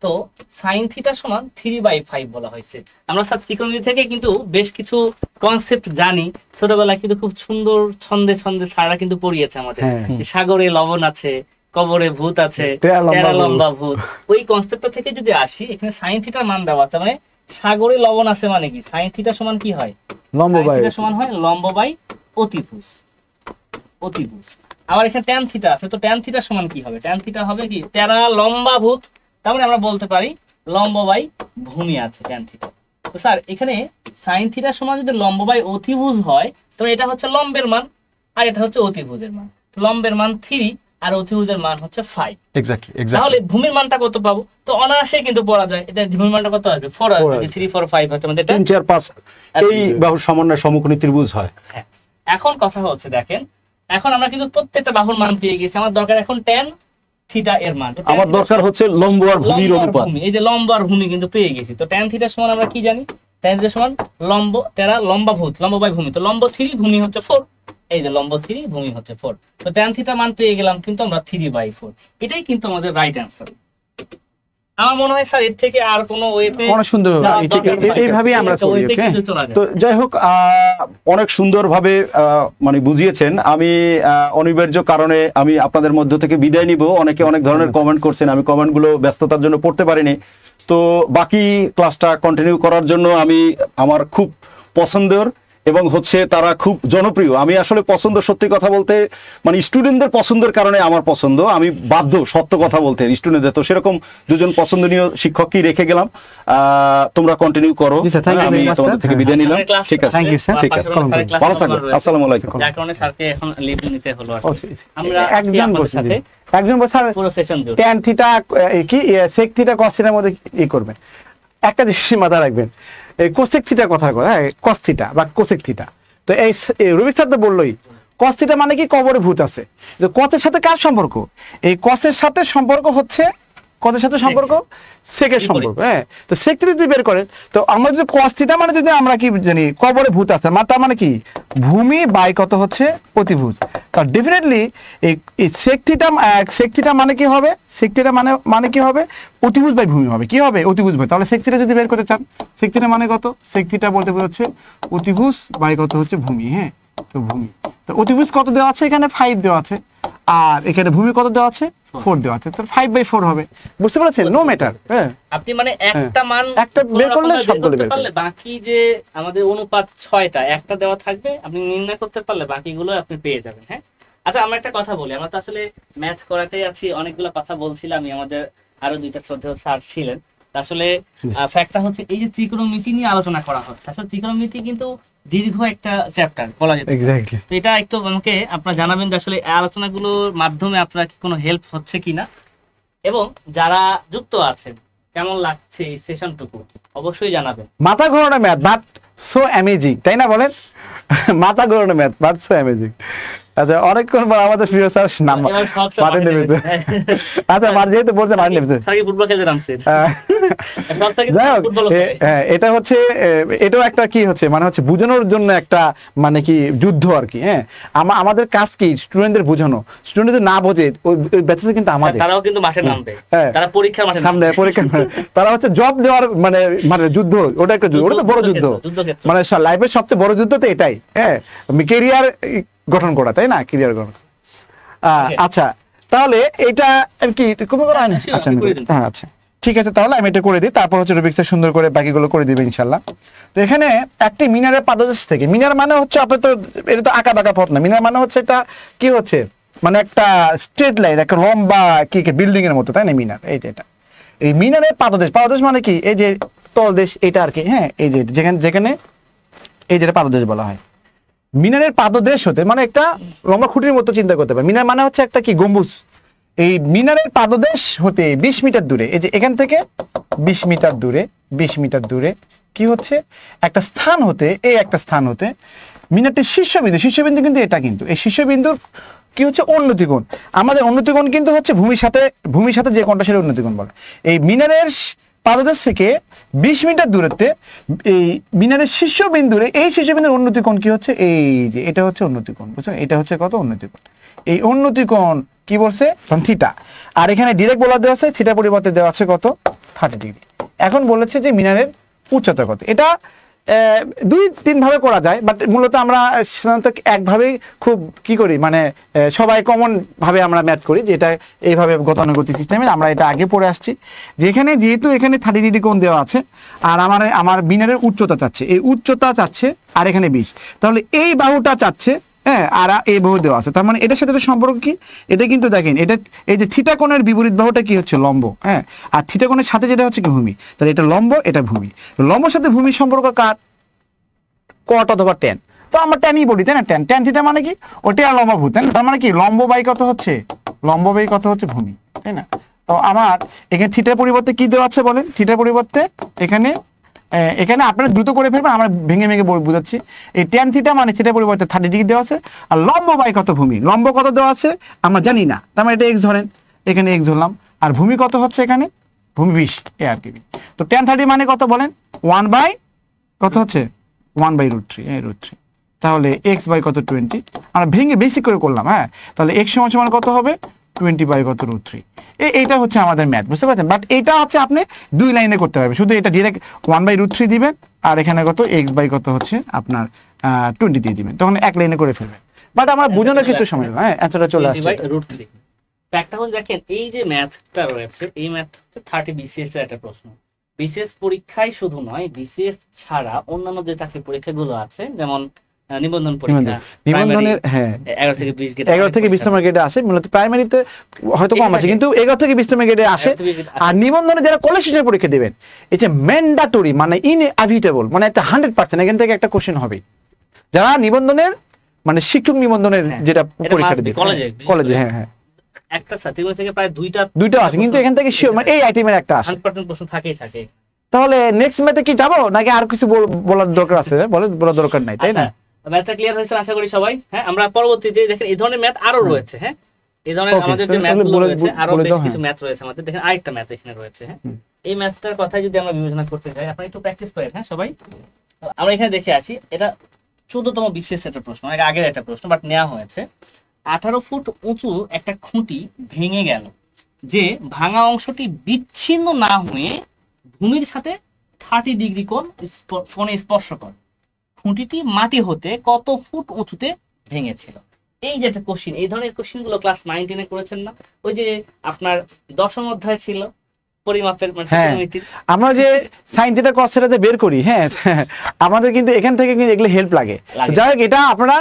Speaker 3: তো সাইন থিটা সমান 3/5 বলা হয়েছে। আমরা স্যার ত্রিকোণমিতি থেকে কিন্তু বেশ কিছু কনসেপ্ট জানি, ছোটবেলায় কিন্তু খুব সুন্দর ছন্দে ছন্দে স্যাররা কিন্তু পড়িয়েছে আমাদের, যে সাগরে লবণ আছে, কবরে ভূত আছে, তেরা লম্বা ভূত। ওই কনসেপ্টটা থেকে যদি আসি, এখানে সাইন থিটার মান দেওয়া আছে, মানে সাগরে লবণ আছে মানে কি, সাইন থিটা সমান কি হয়,
Speaker 2: লম্ব বাই
Speaker 3: থিটা সমান হয় লম্ব বাই অতিভুজ। অতিভুজ। আবার এখানে ট্যান থিটা আছে, তো ট্যান থিটা সমান কি হবে, ট্যান থিটা হবে কি তেরা লম্বা ভূত, তার মানে আমরা বলতে পারি লম্ব বাই ভূমি আছে ট্যান থিটা। তো স্যার এখানে সাইন থিটা সমান যদি লম্ব বাই অতিভুজ হয়, তাহলে এটা হচ্ছে লম্বের মান আর এটা হচ্ছে অতিভুজের মান। তো লম্বের মান 3 আর অতিভুজের মান হচ্ছে 5।
Speaker 2: এক্স্যাক্টলি
Speaker 3: তাহলে ভূমির মানটা কত পাবো, তো অনায়াসে কিন্তু পড়া যায়, এটা ভূমির মানটা কত আসবে 4 আসবে, 3 4 5 হচ্ছে আমাদের এটা
Speaker 1: 3 4 5 এই বাহুর সমন্বয় সমকোণী ত্রিভুজ হয়।
Speaker 3: হ্যাঁ, এখন কথা হচ্ছে দেখেন, এখন আমরা কিন্তু প্রত্যেকটা বাহুর মান পেয়ে গেছি, আমার দরকার এখন ট্যান থিটা এর মান।
Speaker 1: আমার দরকার হচ্ছে লম্ব আর ভূমির অনুপাত।
Speaker 3: এই যে লম্ব আর ভূমি কিন্তু পেয়ে গেছি, তো ট্যান থিটা সমান আমরা কি জানি, ট্যান থিটা সমান লম্ব তেরা লম্বা ভূত, লম্ব বাই ভূমি, তো লম্ব 3 ভূমি হচ্ছে 4, এই যে লম্ব 3 ভূমি হচ্ছে 4, তো ট্যান থিটা মান পেয়ে গেলাম কিন্তু আমরা 3/4। এটাই কিন্তু আমাদের রাইট অ্যান্সার। আমার মনে হয় স্যার এর থেকে আর কোনো ওয়েতে
Speaker 2: অনেক সুন্দর, এইভাবেই আমরা চলি।
Speaker 1: তো যাই হোক, অনেক সুন্দরভাবে মানে বুঝিয়েছেন। আমি অনিবার্য কারণে আমি আপনাদের মধ্য থেকে বিদায় নিব। অনেকে অনেক ধরনের কমেন্ট করছেন, আমি কমেন্টগুলো ব্যস্ততার জন্য পড়তে পারিনি। তো বাকি ক্লাসটা কন্টিনিউ করার জন্য আমি আমার খুব পছন্দের এবং হচ্ছে তারা খুব জনপ্রিয়, আমি আসলে পছন্দ, সত্যি কথা বলতে মানে স্টুডেন্টদের পছন্দের কারণে আমার পছন্দ, আমি বাধ্য সত্য কথা বলতে স্টুডেন্টদের। তো সেরকম দুজন পছন্দনীয় শিক্ষকই রেখে গেলাম, তোমরা কন্টিনিউ করো, আমি তোমাদের থেকে বিদায় নিলাম। ঠিক আছে, ঠিক আছে, ভালো থাকবেন, আসসালামু আলাইকুম।
Speaker 3: যার কারণে স্যারকে এখন লিভ নিতে হলো।
Speaker 2: আমরা একজন বলছে
Speaker 3: পুরো সেশন জুড়ে
Speaker 2: ট্যান থিটা কি সেক থিটা কস থিটার মধ্যে ই করবেন, একটা জিনিস মাথায় রাখবেন, এই কোসেক থিটার কথা, হ্যাঁ কস থিটা বা কোসেক থিটা। তো এই রবি স্যার তো বললোই কস থিটা মানে কি কবরে ভূত আছে। তো কসের সাথে কার সম্পর্ক, এই কসের সাথে সম্পর্ক হচ্ছে, কসের সাথে সম্পর্ক সেকের সম্পর্ক। হ্যাঁ, তো সেক থিটা যদি বের করেন, তো আমরা যদি কস থিটা মানে যদি আমরা কি জানি কবরে ভূত আছে, তার মানে কি ভূমি বাই কত হচ্ছে অতিভুজ। তার ডেফিনেটলি এই সেক থিটা মানে কি হবে, সেক থিটা মানে কি হবে অতিভুজ বাই ভূমি হবে, কি হবে অতিভুজ বাই। তাহলে সেক থিটা যদি বের করতে চান, সেক থিটা মানে কত, সেক থিটা বলতে বোঝাচ্ছে অতিভুজ বাই কত হচ্ছে ভূমি। হ্যাঁ, তো ভূমি, তো অতিভুজ কত দেওয়া আছে, এখানে 5 দেওয়া আছে, আর এখানে ভূমি কত দেওয়া আছে 4 দেওয়া আছে, তাহলে 5/4 হবে। বুঝতে পারছেন, নো ম্যাটার। হ্যাঁ,
Speaker 3: আপনি মানে একটা মান
Speaker 2: একটা বের করলে সবগুলো বের
Speaker 3: করলে বাকি যে আমাদের অনুপাত 6টা একটা দেওয়া থাকবে, আপনি নির্ণয় করতে পারলে বাকিগুলো আপনি পেয়ে যাবেন। হ্যাঁ, আচ্ছা আমরা একটা কথা বলি, আমরা তো আসলে ম্যাথ করাতেই আছি, অনেকগুলো কথা বলছিলাম, আমাদের আরো 2টা শ্রদ্ধেয় স্যার ছিলেন। আসলে ফ্যাক্টটা হচ্ছে এই যে ত্রিকোণমিতি নিয়ে আলোচনা করা হচ্ছে, আসলে ত্রিকোণমিতি কিন্তু দীর্ঘ একটা চ্যাপ্টার বলা যেতে পারে। তো এটা একটু আমাকে আপনারা জানাবেন যে আসলে এই আলোচনাগুলোর মাধ্যমে আপনার কি কোনো হেল্প হচ্ছে কিনা, এবং যারা যুক্ত আছেন কেমন লাগছে এই সেশনটুকু অবশ্যই জানাবেন।
Speaker 2: মাথা ঘোরানো ম্যাথ বাট সো অ্যামেজিং, তাই না বলেন? মাথা ঘোরানো ম্যাথ বাট সো অ্যামেজিং। আচ্ছা, অনেকক্ষণ পর আমাদের প্রিয় স্যার নাম মাঠে নেমেছে। আচ্ছা, মার যেহেতু বলতে মাঠে নেমেছে,
Speaker 3: ফুটবল খেলতে নামছে।
Speaker 2: যাই হোক, এটা হচ্ছে, এটাও একটা কি হচ্ছে মানে হচ্ছে বোঝানোর জন্য একটা মানে কি যুদ্ধ আর কি। হ্যাঁ, আমাদের কাজ কি স্টুডেন্টদের বোঝানো, স্টুডেন্ট যদি না বোঝে ওই ব্যর্থতা কিন্তু আমাদের,
Speaker 3: তারাও কিন্তু মাঠে নামবে, তারা পরীক্ষার মাঠে
Speaker 2: সামনে পরীক্ষা, তারা হচ্ছে জব দেওয়ার মানে মানে যুদ্ধ, ওটা একটা যুদ্ধ, ওটা তো বড় যুদ্ধ, মানে লাইফের সবচেয়ে বড় যুদ্ধ তো এটাই। হ্যাঁ, কেরিয়ার গঠন করা, তাই না, কেরিয়ার গঠন। আচ্ছা, তাহলে এটা কি কোনো করা হয়নি? আচ্ছা, হ্যাঁ, আচ্ছা ঠিক আছে, তাহলে আমি এটা করে দিই, তারপর হচ্ছে রুবিক স্যার সুন্দর করে বাকিগুলো করে দিবে ইনশাল্লাহ। তো এখানে একটি মিনারের পাদদেশ থেকে, মিনার মানে হচ্ছে আপনি তো এটা তো আঁকা বাঁকা পথ না, মিনার মানে হচ্ছে এটা কি হচ্ছে মানে একটা স্ট্রেট লাইন, একটা লম্বা কি বিল্ডিং এর মতো, তাই না মিনার, এই যে এটা এই মিনারের পাদদেশ। পাদদেশ মানে কি এই যে তলদেশ এটা আর কি। হ্যাঁ, এই যে যেখানে এই যেটা পাদদেশ বলা হয়। মিনারের পাদদেশ হতে মানে একটা লম্বা খুঁটির মতো চিন্তা করতে পারে। মিনার মানে হচ্ছে একটা কি গম্বুজ। এই মিনারের পাদদেশ হতে 20 মিটার দূরে, এই যে এখান থেকে 20 মিটার দূরে, 20 মিটার দূরে কি হচ্ছে একটা স্থান হতে, এই একটা স্থান হতে মিনারটির শীর্ষবিন্দু, শীর্ষবিন্দু কিন্তু এটা, কিন্তু এই শীর্ষবিন্দুর কি হচ্ছে উন্নতি কোণ। আমাদের উন্নতি কোণ কিন্তু হচ্ছে ভূমির সাথে যে কোণটা সেটা উন্নতি কোণ বলে। এই মিনারের পাদদেশ থেকে 20 মিটার দূরত্বে এই মিনারের শীর্ষবিন্দুর, এই শীর্ষবিন্দুর উন্নতি কোণ কি হচ্ছে, এই যে এটা হচ্ছে উন্নতি কোণ, বুঝছেন, এটা হচ্ছে কত উন্নতি কোণ। এই উন্নতি কোণ কি বলছে থিটা, আর এখানে ডিরেক্ট বলা দেওয়া আছে থিটা পরিবর্তে দেওয়া আছে কত 30 ডিগ্রি। এখন বলেছে যে মিনারের উচ্চতা কত। এটা 2-3 ভাবে করা যায়, বাট মূলত আমরা সাধারণত একভাবেই খুব কি করি, মানে সবাই কমন ভাবে আমরা ম্যাথ করি, যেটা এইভাবে গতানুগতিক সিস্টেমে আমরা এটা আগে পড়ে আসছি। যেখানে যেহেতু এখানে 30 ডিগ্রি কোণ দেওয়া আছে, আর আমার মিনারের উচ্চতা চাচ্ছে, এই উচ্চতা চাচ্ছে আর এখানে 20, তাহলে এই বাহুটা চাচ্ছে, হ্যাঁ, আর এই বাহু দেওয়া আছে, তার মানে এটার সাথে একটা সম্পর্ক কি, এটা কিন্তু দেখেন, এটা এই যে থিটা কোণের বিপরীত বাহুটা কি হচ্ছে, লম্ব, হ্যাঁ, আর থিটা কোণের সাথে যেটা হচ্ছে কি, ভূমি, তাহলে এটা লম্ব, এটা ভূমি। লম্বর সাথে ভূমির সম্পর্ক কার, কট অথবা ট্যান। তো আমরা ট্যানই বলি, তাই না, ট্যান, ট্যান থিটা মানে কি, ওটা আর লম্ব ভূ, তাই না, তার মানে কি লম্ব বাই কত হচ্ছে, লম্ব বাই কত হচ্ছে ভূমি, তাই না। তো আমার এখানে থিটার পরিবর্তে কি দেওয়া আছে বলেন, থিটার পরিবর্তে এখানে আপনারা দ্রুত করে ফেলবেন, আমরা ভেঙে ভেঙে বুঝাচ্ছি। এই ট্যান থিটা মানে থিটার পরিবর্তে 30 ডিগ্রি দেওয়া আছে, আর লম্ব বাই কত ভূমি, লম্ব কত দেওয়া আছে আমরা জানি না, তার মানে এটা x ধরেন, এখানে x ধরলাম, আর ভূমি কত হচ্ছে এখানে, ভূমি 20 এ আর কি। তো ট্যান 30 মানে কত বলেন, 1 বাই কত হচ্ছে, 1/√3, √3, তাহলে x বাই কত 20, আমরা ভেঙে বেসিক করে করলাম, হ্যাঁ, তাহলে x সমান কত হবে, 20 বাই কত √3। এইটা হচ্ছে আমাদের ম্যাথ, বুঝতে পারছেন। বাট এটা হচ্ছে আপনি 2 লাইনে করতে পারবেন, শুধু এটা ডিরেক্ট 1/√3 দিবেন, আর এখানে কত x বাই কত হচ্ছে আপনার 20 দিয়ে দিবেন, তখন এক লাইনে করে ফেলবেন। বাট আমরা বোঝানোর ক্ষেত্রে সময়, হ্যাঁ, অ্যান্সারটা চলে আসছে।
Speaker 3: √3 ফ্যাক্টটা হচ্ছে, দেখেন এই যে ম্যাথটা রয়েছে, এই ম্যাথ হচ্ছে 30 BCS এর একটা প্রশ্ন। বিসিএস পরীক্ষায় শুধু নয়, বিসিএস ছাড়া অন্যান্য যে চাকরি পরীক্ষাগুলো আছে, যেমন নিবন্ধন পরীক্ষা,
Speaker 2: নিবন্ধনের, হ্যাঁ, 11 থেকে 20 নম্বর গ্রেডে আসে, মূলত প্রাইমারিতে হয়তো কম আসে, কিন্তু 11 থেকে 20 নম্বর গ্রেডে আসে। আর নিবন্ধনে যারা কলেজ শেষের পরীক্ষা দিবেন, এটা ম্যান্ডেটরি, মানে ইনএভিটেবল, মানে একটা 100% এখান থেকে একটা কোশ্চেন হবে। যারা নিবন্ধনের মানে শিক্ষক নিবন্ধনের যেটা পরীক্ষা দিবে কলেজে, হ্যাঁ হ্যাঁ,
Speaker 3: একটা সার্টিফিকেট থেকে প্রায় দুইটা আসে,
Speaker 2: কিন্তু এখান থেকে শিওর মানে এই আইটেমের একটা আসে,
Speaker 3: 100% প্রশ্ন থাকেই থাকে।
Speaker 2: তাহলে নেক্সট ম্যাথে কি যাবো নাকি আর কিছু বলার দরকার আছে? বলার দরকার নাই, তাই না?
Speaker 3: ম্যাথটা ক্লিয়ার হয়েছে আশা করি সবাই। হ্যাঁ, আমরা পরবর্তীতে দেখেন এই ধরনের ম্যাথ আরো রয়েছে। হ্যাঁ, এই ধরনের আমাদের যে ম্যাথগুলো রয়েছে, আরো বেশ কিছু ম্যাথ রয়েছে আমাদের। দেখেন আরেকটা ম্যাথ এখানে রয়েছে। হ্যাঁ, এই ম্যাথটার কথা যদি আমরা বিবেচনা করতে যাই, আপনারা একটু প্র্যাকটিস করেন। হ্যাঁ সবাই, আমরা এখানে দেখে আসি, এটা 14তম বিসিএস একটা প্রশ্ন, অনেক আগের একটা প্রশ্ন, বাট নেওয়া হয়েছে। 18 ফুট উঁচু একটা খুঁটি ভেঙে গেল, যে ভাঙা অংশটি বিচ্ছিন্ন না হয়ে ভূমির সাথে 30 ডিগ্রি কোণে স্পর্শ করে। খুঁটিটি মাটি হতে কত ফুট উঁচুতে ভেঙেছিল? এই যে একটা কোশ্চিন, এই ধরনের কোশ্চিন গুলো ক্লাস 9-10 করেছেন না? ওই যে আপনার 10ম অধ্যায় ছিল পরিমাপের,
Speaker 2: আমরা যে সাইন থিটা কস থিটা বের করি, হ্যাঁ, আমাদের কিন্তু এখান থেকে কিন্তু এগুলো হেল্প লাগে। যাই হোক, এটা আপনারা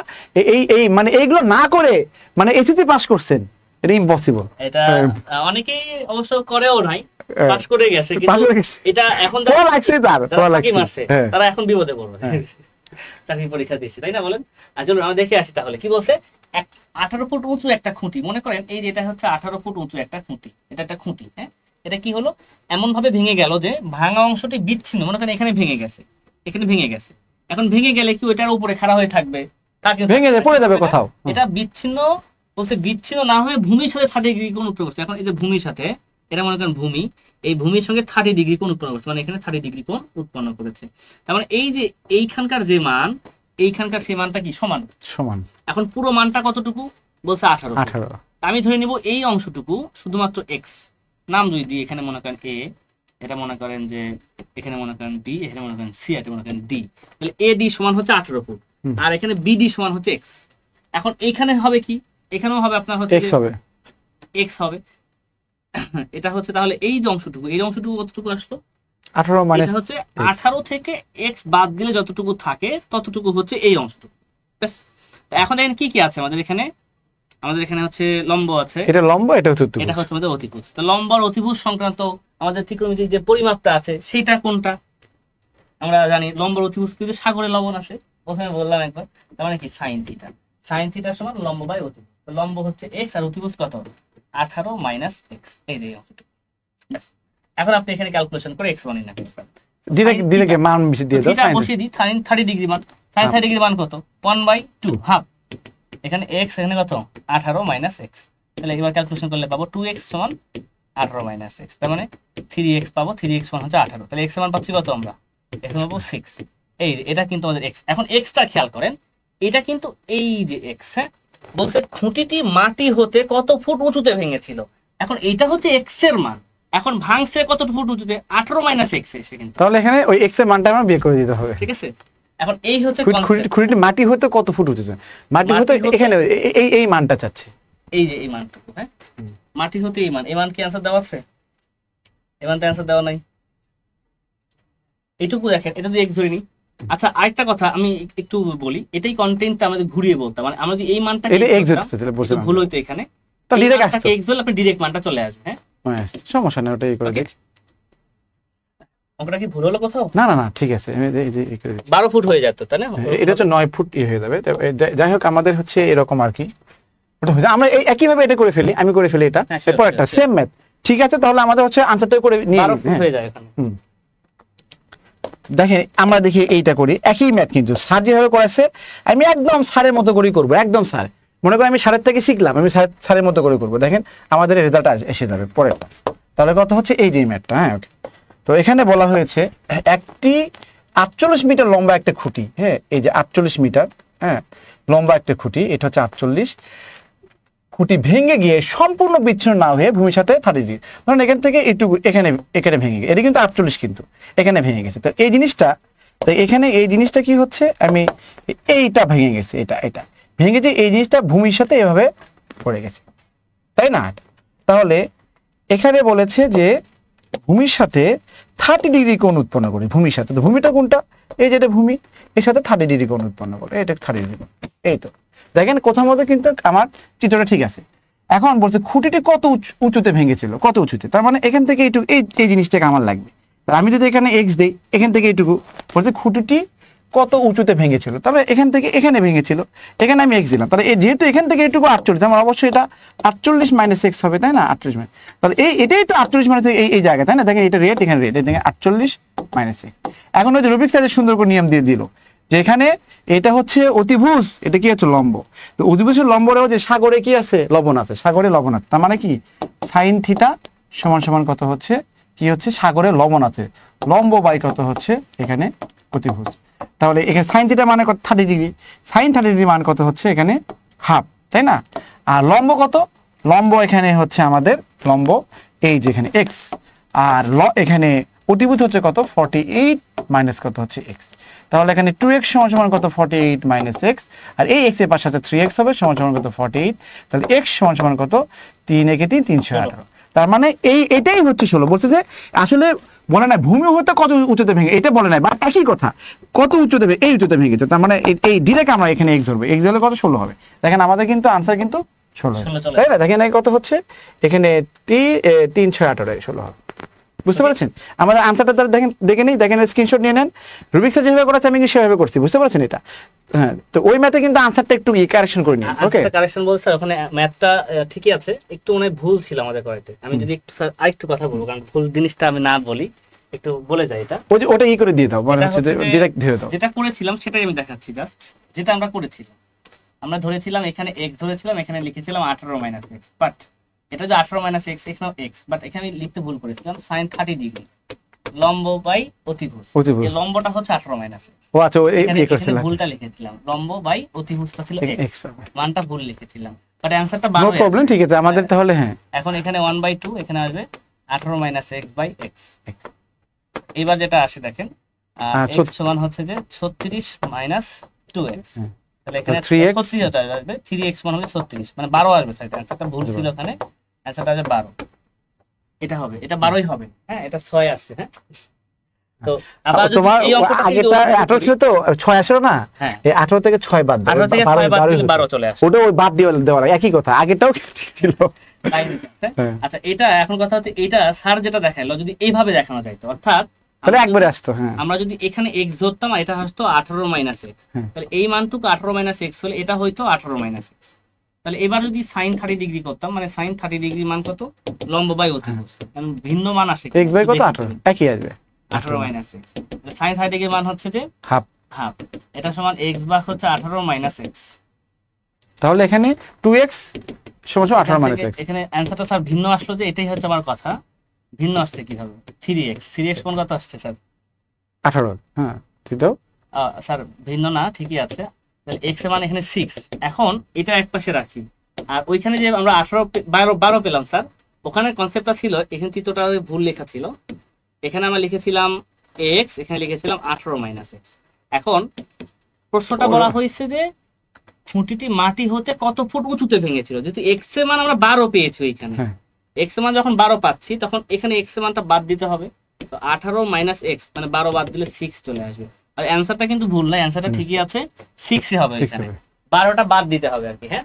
Speaker 2: এই মানে এইগুলো না করে মানে এসিতে পাস করছেন, এটা ইম্পসিবল।
Speaker 3: এটা অনেকেই অবশ্য করেও নাই, পাস করে গেছে, কিন্তু এটা এখন
Speaker 2: যারা লাগছে
Speaker 3: তারা এখন বিপদে পড়বে চাকরি পরীক্ষা দিয়েছে, তাই না বলেন? আর চলুন আমরা দেখে আসি তাহলে কি বলছে। 18 ফুট উঁচু একটা খুঁটি, মনে করেন এই যে এটা হচ্ছে 18 ফুট উঁচু একটা খুঁটি, এটা একটা খুঁটি। হ্যাঁ, এটা কি হলো, এমন ভাবে ভেঙে গেল যে ভাঙা অংশটি বিচ্ছিন্ন, মনে করেন এখানে ভেঙে গেছে, এখানে ভেঙে গেছে। এখন ভেঙে গেলে কি ওটার উপরে খাড়া হয়ে থাকবে?
Speaker 2: ভেঙে পড়ে যাবে কোথাও।
Speaker 3: এটা বিচ্ছিন্ন বলছে, বিচ্ছিন্ন না হয়ে ভূমির সাথে 30 ডিগ্রি কোণ উৎপন্ন করছে। এখন এই যে ভূমির সাথে, এটা মনে করেন ভূমি, এই ভূমির সঙ্গে 30 ডিগ্রি কোণ উৎপন্ন করছে, মানে এখানে 30 ডিগ্রি কোণ উৎপন্ন করেছে। তার মানে এই যে এইখানকার যে মান, এইখানকার সেই মানটা কি সমান। এখন পুরো মানটা কতটুকু বলছে? 18। আমি ধরে নিব এই অংশটুকু শুধুমাত্র এক্স নাম যদি দিই, এখানে মনে করেন এ, এটা মনে করেন যে এখানে মনে করেন বি, এখানে মনে করেন সি, এটা মনে করেন ডি, তাহলে এ ডি সমান হচ্ছে 18 ফুট, আর এখানে বি ডি সমান হচ্ছে এক্স। এখন এইখানে হবে কি, এখানেও হবে আপনার হচ্ছে এক্স হবে। এটা হচ্ছে তাহলে এই যে অংশটুকু, এই অংশটুকু কতটুকু আসলো?
Speaker 2: 18 মানে
Speaker 3: হচ্ছে 18 থেকে এক্স বাদ দিলে যতটুকু থাকে ততটুকু হচ্ছে এই অংশটুকু। ব্যাস। এখন দেখেন কি কি আছে আমাদের এখানে, হচ্ছে লম্ব আছে,
Speaker 2: এটা লম্ব, এটা হচ্ছে
Speaker 3: আমাদের অতিভুজ। তো লম্ব আর অতিভুজ সংক্রান্ত আমাদের ত্রিকোণমিতিক যে পরিমাপটা আছে সেটা কোনটা আমরা জানি। লম্ব আর অতিভুজ কিন্তু সাগরে লবণ আছে, প্রথমে বললাম একবার। তার মানে কি সাইন থিটা, সমান লম্ব বাই অতিভুজ। তো লম্ব হচ্ছে এক্স আর অতিভুজ কত? 18 মাইনাস এক্স, এই যে অংশটুকু। ব্যাস। এখন আপনি এখানে ক্যালকুলেশন করে এক্স বানিয়ে নেবেন,
Speaker 2: ডিরেক্ট মান বেশি দিয়ে দাও,
Speaker 3: থিটা বসিয়ে দিই। sin 30 ডিগ্রি মান, sin 30 ডিগ্রি মান কত? 1/2 হাফ। এখানে x, এখানে কত? 18 মাইনাস x। তাহলে এবার ক্যালকুলেশন করলে পাবো 2x সমান 18 মাইনাস x, তার মানে 3x পাবো। 3x সমান হচ্ছে 18, তাহলে x এর মান পাচ্ছি কত আমরা? x এর মান পাবো 6। এই এটা কিন্তু আমাদের x। এখন x টা খেয়াল করেন, এটা কিন্তু এই যে x, হ্যাঁ, বলছে খুঁটিটি মাটি হতে কত ফুট উঁচুতে ভেঙেছিল। এখন এইটা হচ্ছে x এর মান, এখন ভাঙছে কত ফুট উঁচুতে 18 মাইনাস x এসে কিন্তু,
Speaker 2: তাহলে এখানে ওই x এর মানটা আমার বের করে দিতে হবে।
Speaker 3: ঠিক আছে। এখন এই হচ্ছে
Speaker 2: খুঁটিটি মাটি হতে কত ফুট উঁচুতে, মাটি হতে এখানে এই মানটা চাচ্ছে,
Speaker 3: এই যে এই মানটুকু, হ্যাঁ মাটি হতে এই মান, এই মান কি অ্যানসার দেওয়া আছে? এই মান তো অ্যানসার দেওয়া নাই, এইটুকু দেখেন, এটা দিয়ে x ধরে নিই। আচ্ছা আরেকটা কথা আমি একটু বলি, এটাই কন্টেন্টটা আমাদের ঘুরিয়ে বলতাম, মানে আমরা যদি এই মানটা
Speaker 2: এটা x হচ্ছে তাহলে বলছিলাম
Speaker 3: ভুল হইতো এখানে,
Speaker 2: তো ডাইরেক্ট আসছে
Speaker 3: x ধরলে আপনি ডাইরেক্ট মানটা চলে আসবে। হ্যাঁ
Speaker 2: সমস্যা নেই, ওটাই করে দেখ।
Speaker 3: অঙ্কটা কি ভুল হলো কোথাও?
Speaker 2: না না না ঠিক আছে, আমি এই করে দিচ্ছি।
Speaker 3: 12 ফুট হয়ে যেত তাই না?
Speaker 2: এটা হচ্ছে 9 ফুট হয়ে যাবে। যাই হোক আমাদের হচ্ছে এরকম আর কি, ওটা হচ্ছে আমরা একই ভাবে এটা করে ফেলি, আমি করে ফেলি এটা, এরপর একটা সেম ম্যাথ। ঠিক আছে, তাহলে আমাদের হচ্ছে আনসারটা করে নিয়ে
Speaker 3: 12 ফুট হয়ে যায় এখানে।
Speaker 2: দেখেন আমরা দেখি এইটা করি, একই ম্যাথ কিন্তু স্যার যেভাবে করেছে আমি একদম স্যারের মতো করেই করবো, একদম স্যার মনে করি আমি স্যারের থেকে শিখলাম, আমি স্যারের মতো করে করবো। দেখেন আমাদের রেজাল্ট এসে যাবে পরেরটা। তাহলে কত হচ্ছে এই যে ম্যাথটা, হ্যাঁ ওকে। তো এখানে বলা হয়েছে একটি 48 মিটার লম্বা একটা খুঁটি, হ্যাঁ এই যে 48 মিটার, হ্যাঁ লম্বা একটা খুঁটি, এটা হচ্ছে 48, খুঁটি ভেঙে গিয়ে সম্পূর্ণ বিচ্ছিন্ন না হয়ে ভূমির সাথে 30 ডিগ্রি, ধরুন এখান থেকে এটুকু এখানে ভেঙে গেছে, এটা কিন্তু 48 কিন্তু এখানে ভেঙে গেছে। তো এই জিনিসটা, তাই এখানে এই জিনিসটা কি হচ্ছে, আমি এইটা ভেঙে গেছে, এটা ভেঙে যে এই জিনিসটা ভূমির সাথে এভাবে পড়ে গেছে, তাই না? তাহলে এখানে বলেছে যে ভূমির সাথে 30 ডিগ্রি কোণ উৎপন্ন করে, ভূমির সাথে, তো ভূমিটা কোনটা, এই যেটা ভূমি, এর সাথে 30 ডিগ্রি কোণ উৎপন্ন করে, এটা 30 ডিগ্রি কোণ। এই তো দেখেন কোথাও মধ্যে কিন্তু আমার চিত্রটা ঠিক আছে। এখন বলছে খুঁটিটি কত উঁচুতে ভেঙেছিল, কত উঁচুতে, তার মানে এখান থেকে এইটুকু এই জিনিসটাকে আমার লাগবে। আমি যদি এখানে x দেই, এখান থেকে এইটুকু বলছে খুঁটিটি কত উঁচুতে ভেঙেছিল, তবে এখান থেকে এখানে ভেঙেছিল, এখানে আমি x দিলাম, তাহলে যেহেতু এখান থেকে এইটুকু 48, আমার অবশ্যই এটা 48 মাইনাস x হবে, তাই না? 48 মাইনাস, তাহলে এটাই তো 48 মাইনাস এই জায়গা, তাই না? দেখেন এটা রেট, এখানে রেট, দেখেন 48 মাইনাস x। এখন ওই যে রুবিক স্যার সুন্দর করে নিয়ম দিয়ে দিল যে এখানে এটা হচ্ছে অতিভুজ, এটা কি হচ্ছে লম্ব, তো অতিভুজের লম্বরেও যে সাগরে কি আছে, লবণ আছে, সাগরে লবণ আছে, তার মানে কি সাইন থিটা সমান সমান কত হচ্ছে, কি হচ্ছে সাগরে লবণ আছে, লম্ব বাই কত হচ্ছে এখানে অতিভুজ। তাহলে এখানে সাইন থিটা মানে কত, 30 ডিগ্রি, সাইন 30 ডিগ্রি মান কত হচ্ছে এখানে হাফ, তাই না? আর লম্ব কত, লম্ব এখানে হচ্ছে আমাদের লম্ব এই যেখানে x, আর এখানে অতিভুজ হচ্ছে কত 48 মাইনাস কত হচ্ছে x। তাহলে এখানে 2x সমান সমান কত 48 মাইনাস x, আর এই x এর পাশে আছে 3x হবে সমান সমান কত 48, তাহলে x সমান সমান কত 3 একে 3 318। তার মানে এটাই হচ্ছে 16। বলছে যে আসলে বলে না ভূমি হতে কত উচ্চতে ভেঙে, এটা বলে নাই, বা একই কথা কত উচ্চতে এই উচ্চতে ভেঙেছে, তার মানে এই ডিরেক্ট আমরা এখানে x ধরবো, x ধরলে কত 16 হবে। দেখেন আমাদের কিন্তু আনসার কিন্তু 16, তাই না? দেখেন কত হচ্ছে এখানে 3 6 18 16 হবে। বুঝতে পারছেন আমাদের আনসারটা? তাহলে দেখেন, দেখেন স্ক্রিনশট নিয়ে নেন। রুবিক স্যার যেভাবে করেছে আমি সেভাবে করছি, বুঝতে পারছেন এটা? হ্যাঁ, তো ওই ম্যাথে কিন্তু আনসারটা একটু কারেকশন করে নিন। ওকে,
Speaker 3: কারেকশন বলছে স্যার, ওখানে ম্যাথটা ঠিকই আছে, একটু মনে ভুল ছিল আমাদের করাইতে। আমি যদি একটু স্যার আরেকটু কথা বলবো, কারণ ভুল জিনিসটা আমি না বলি, একটু বলে যাই। এটা
Speaker 2: ওটা ই করে দিয়ে দাও, মানে হচ্ছে যে ডাইরেক্ট ধরে দাও।
Speaker 3: যেটা করেছিলাম সেটাই আমি দেখাচ্ছি, জাস্ট যেটা আমরা করেছিলাম, আমরা ধরেছিলাম এখানে x ধরেছিলাম, এখানে লিখেছিলাম 18 মাইনাস x, বাট এটা যে 18 মাইনাস x এখানে x, বাট এখানে আমি লিখতে ভুল করেছিলাম sin 30 ডিগ্রি লম্ব বাই অতিভুজ, এই লম্বটা হচ্ছে 18 মাইনাস x।
Speaker 2: ও আচ্ছা, এই কি করছিলাম,
Speaker 3: ভুলটা লিখেছিলাম, লম্ব বাই অতিভুজটা ছিল x, মানটা ভুল লিখেছিলাম, বাট অ্যানসারটা 12।
Speaker 2: নো প্রবলেম, ঠিক আছে আমাদের তাহলে। হ্যাঁ,
Speaker 3: এখন এখানে 1/2 এখানে আসবে 18 মাইনাস x বাই x। এবার যেটা আসে দেখেন x সমান হচ্ছে যে 36 মাইনাস 2x, তাহলে এখানে 36 হতে আসবে, 3x মান হবে 36, মানে 12 আসবে। স্যার অ্যানসারটা ভুল ছিল, এখানে অ্যানসারটা আসবে 12, এটা হবে, এটা 12ই হবে। হ্যাঁ, এটা 6 আসছে। হ্যাঁ, তো আবার
Speaker 2: তোমার আগেটা 18 ছিল তো 6 আসলো না, এই 18 থেকে 6 বাদ দাও,
Speaker 3: 18 থেকে 6 বাদ দিলে 12 চলে আসে,
Speaker 2: ওটা ওই বাদ দেওয়ার একই কথা, আগেটাও ঠিক ছিল।
Speaker 3: আচ্ছা, এটা এখন কথা হচ্ছে, এটা স্যার যেটা দেখাইলো যদি এইভাবে দেখানো যাইতো, অর্থাৎ
Speaker 2: তাহলে একবারে আসতো। হ্যাঁ,
Speaker 3: আমরা যদি এখানে x ধরতাম, এটা আসতো 18 মাইনাস x, তাহলে এই মানটুকু 18 মাইনাস x হলে এটা হইতো 18 মাইনাস x। তাহলে এবার যদি sin 30 ডিগ্রি করতাম, মানে sin 30 ডিগ্রি মান কত, লম্ব বাই অতিভুজ, কারণ ভিন্ন মান আসে,
Speaker 2: x বাই কত 18 একই আসবে,
Speaker 3: 18 মাইনাস x। sin 30 ডিগ্রির মান হচ্ছে যে
Speaker 2: হাফ,
Speaker 3: এটা সমান x ভাগ হচ্ছে 18 মাইনাস x।
Speaker 2: তাহলে এখানে 2x সমান 18 মাইনাস x।
Speaker 3: এখানে অ্যানসারটা স্যার ভিন্ন আসলো, যে এটাই হচ্ছে আমার কথা, ভিন্ন আসছে কিভাবে, 3x কোন কত আসছে স্যার
Speaker 2: 18। হ্যাঁ, ঠিক দাও
Speaker 3: স্যার, ভিন্ন না, ঠিকই আছে। তাহলে x এর মান এখানে 6। এখন এটা একপাশে রাখি, আর ওইখানে যে আমরা 12 পেলাম স্যার, ওখানে কনসেপ্টটা ছিল, এখানে চিত্রটা ভুল লেখা ছিল, এখানে আমরা লিখেছিলাম এক্স, এখানে লিখেছিলাম 18 মাইনাস এক্স। এখন প্রশ্নটা বলা হয়েছে যে খুঁটিটি মাটি হতে কত ফুট উঁচুতে ভেঙেছিল, যেহেতু এক্স এর মান আমরা 12 পেয়েছি ওইখানে, এক্স এর মান যখন 12 পাচ্ছি তখন এখানে এক্স এর মানটা বাদ দিতে হবে। তো 18 মাইনাস এক্স মানে 12 বাদ দিলে 6 চলে আসবে। আর অ্যানসারটা কিন্তু ভুল না, অ্যানসারটা ঠিকই আছে, 6ই হবে এখানে, 12টা বাদ দিতে হবে আর কি। হ্যাঁ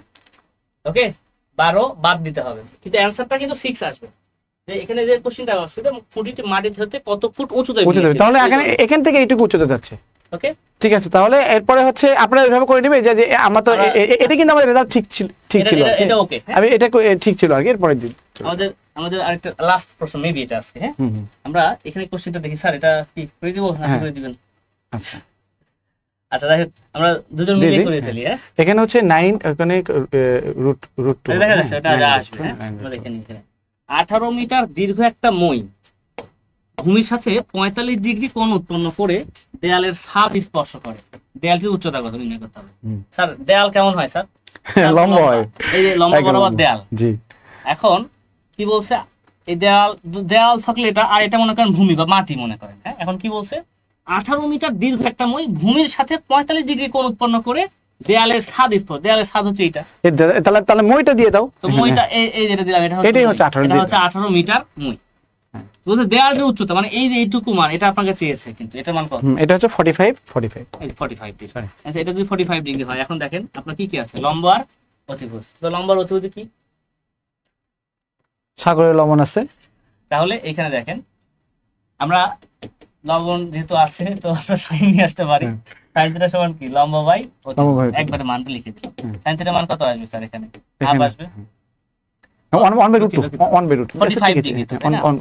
Speaker 3: ওকে, 12 বাদ দিতে হবে, কিন্তু অ্যানসারটা কিন্তু 6 আসবে। যে এখানে যে কোশ্চেনটা আসছে খুঁটিটি মাটি হতে কত ফুট উঁচুতে ভেঙেছিল,
Speaker 2: তাহলে এখান থেকে এইটুকু উচ্চতা যাচ্ছে।
Speaker 3: ওকে
Speaker 2: ঠিক আছে, তাহলে এরপরে হচ্ছে আপনারা এভাবে করে নেবেন যে আমরা তো এটা কিন্তু আমাদের রেজাল্ট ঠিক ছিল,
Speaker 3: এটা ওকে,
Speaker 2: আমি এটা ঠিক ছিল আর কি। এরপরে দিন
Speaker 3: আমাদের আরেকটা লাস্ট প্রশ্ন মেবি এটা আজকে। হ্যাঁ আমরা এখানে কোশ্চেনটা দেখি, স্যার এটা কি করে দিব না করে দিবেন?
Speaker 2: আচ্ছা
Speaker 3: আচ্ছা দেখেন আমরা দুজন মিলে করে ফেলি। হ্যাঁ
Speaker 2: এখানে হচ্ছে 9 ওখানে রুট 2
Speaker 3: দেখা যাচ্ছে এটা যা আসবে। হ্যাঁ আমরা দেখেন এখানে 18 মিটার দীর্ঘ একটা মই ভূমির সাথে 45 ডিগ্রি কোণ উৎপন্ন করে দেয়ালের ছাদ স্পর্শ করে, দেয়ালটির উচ্চতা কত নির্ণয় করতে হবে। স্যার দেয়াল কেমন হয় স্যার?
Speaker 2: লম্বা হয়,
Speaker 3: এই যে লম্বা বরাবর দেয়াল।
Speaker 2: জি
Speaker 3: এখন কি বলছে, এই দেয়াল থাকলে এটা, আর এটা মনে করেন ভূমি বা মাটি মনে করেন। হ্যাঁ এখন কি বলছে, 18 মিটার দীর্ঘ একটা মই ভূমির সাথে 45 ডিগ্রি কোণ উৎপন্ন করে দেয়ালের ছাদ স্পর্শ, দেয়ালের ছাদ হচ্ছে এইটা,
Speaker 2: তাহলে মইটা দিয়ে দাও।
Speaker 3: তো মইটা এই যেটা দিলাম এটা হচ্ছে 18 মিটার মই। বলছে দেয়ালের উচ্চতা মানে এই যে এইটুকু মান, এটা আপনাকে চেয়েছে, কিন্তু এটার মান কত?
Speaker 2: এটা হচ্ছে 45
Speaker 3: ডিগ্রি। আচ্ছা এটা যদি 45 ডিগ্রি হয়, এখন দেখেন আপনার কি কি আছে, লম্ব আর অতিভুজ। তো লম্ব আর অতিভুজ কি?
Speaker 2: সাগরের লবণ আছে।
Speaker 3: তাহলে এখানে দেখেন আমরা লবণ যেহেতু আছে তো আমরা সাইন নিয়ে আসতে পারি। সাইন থিটা সমান কি, লম্ব বাই অতিভুজ, একবারে মানটা লিখে দিলাম। সাইন থিটা মান কত আসবে স্যার? এখানে হাফ আসবে, 45 ডিগ্রি।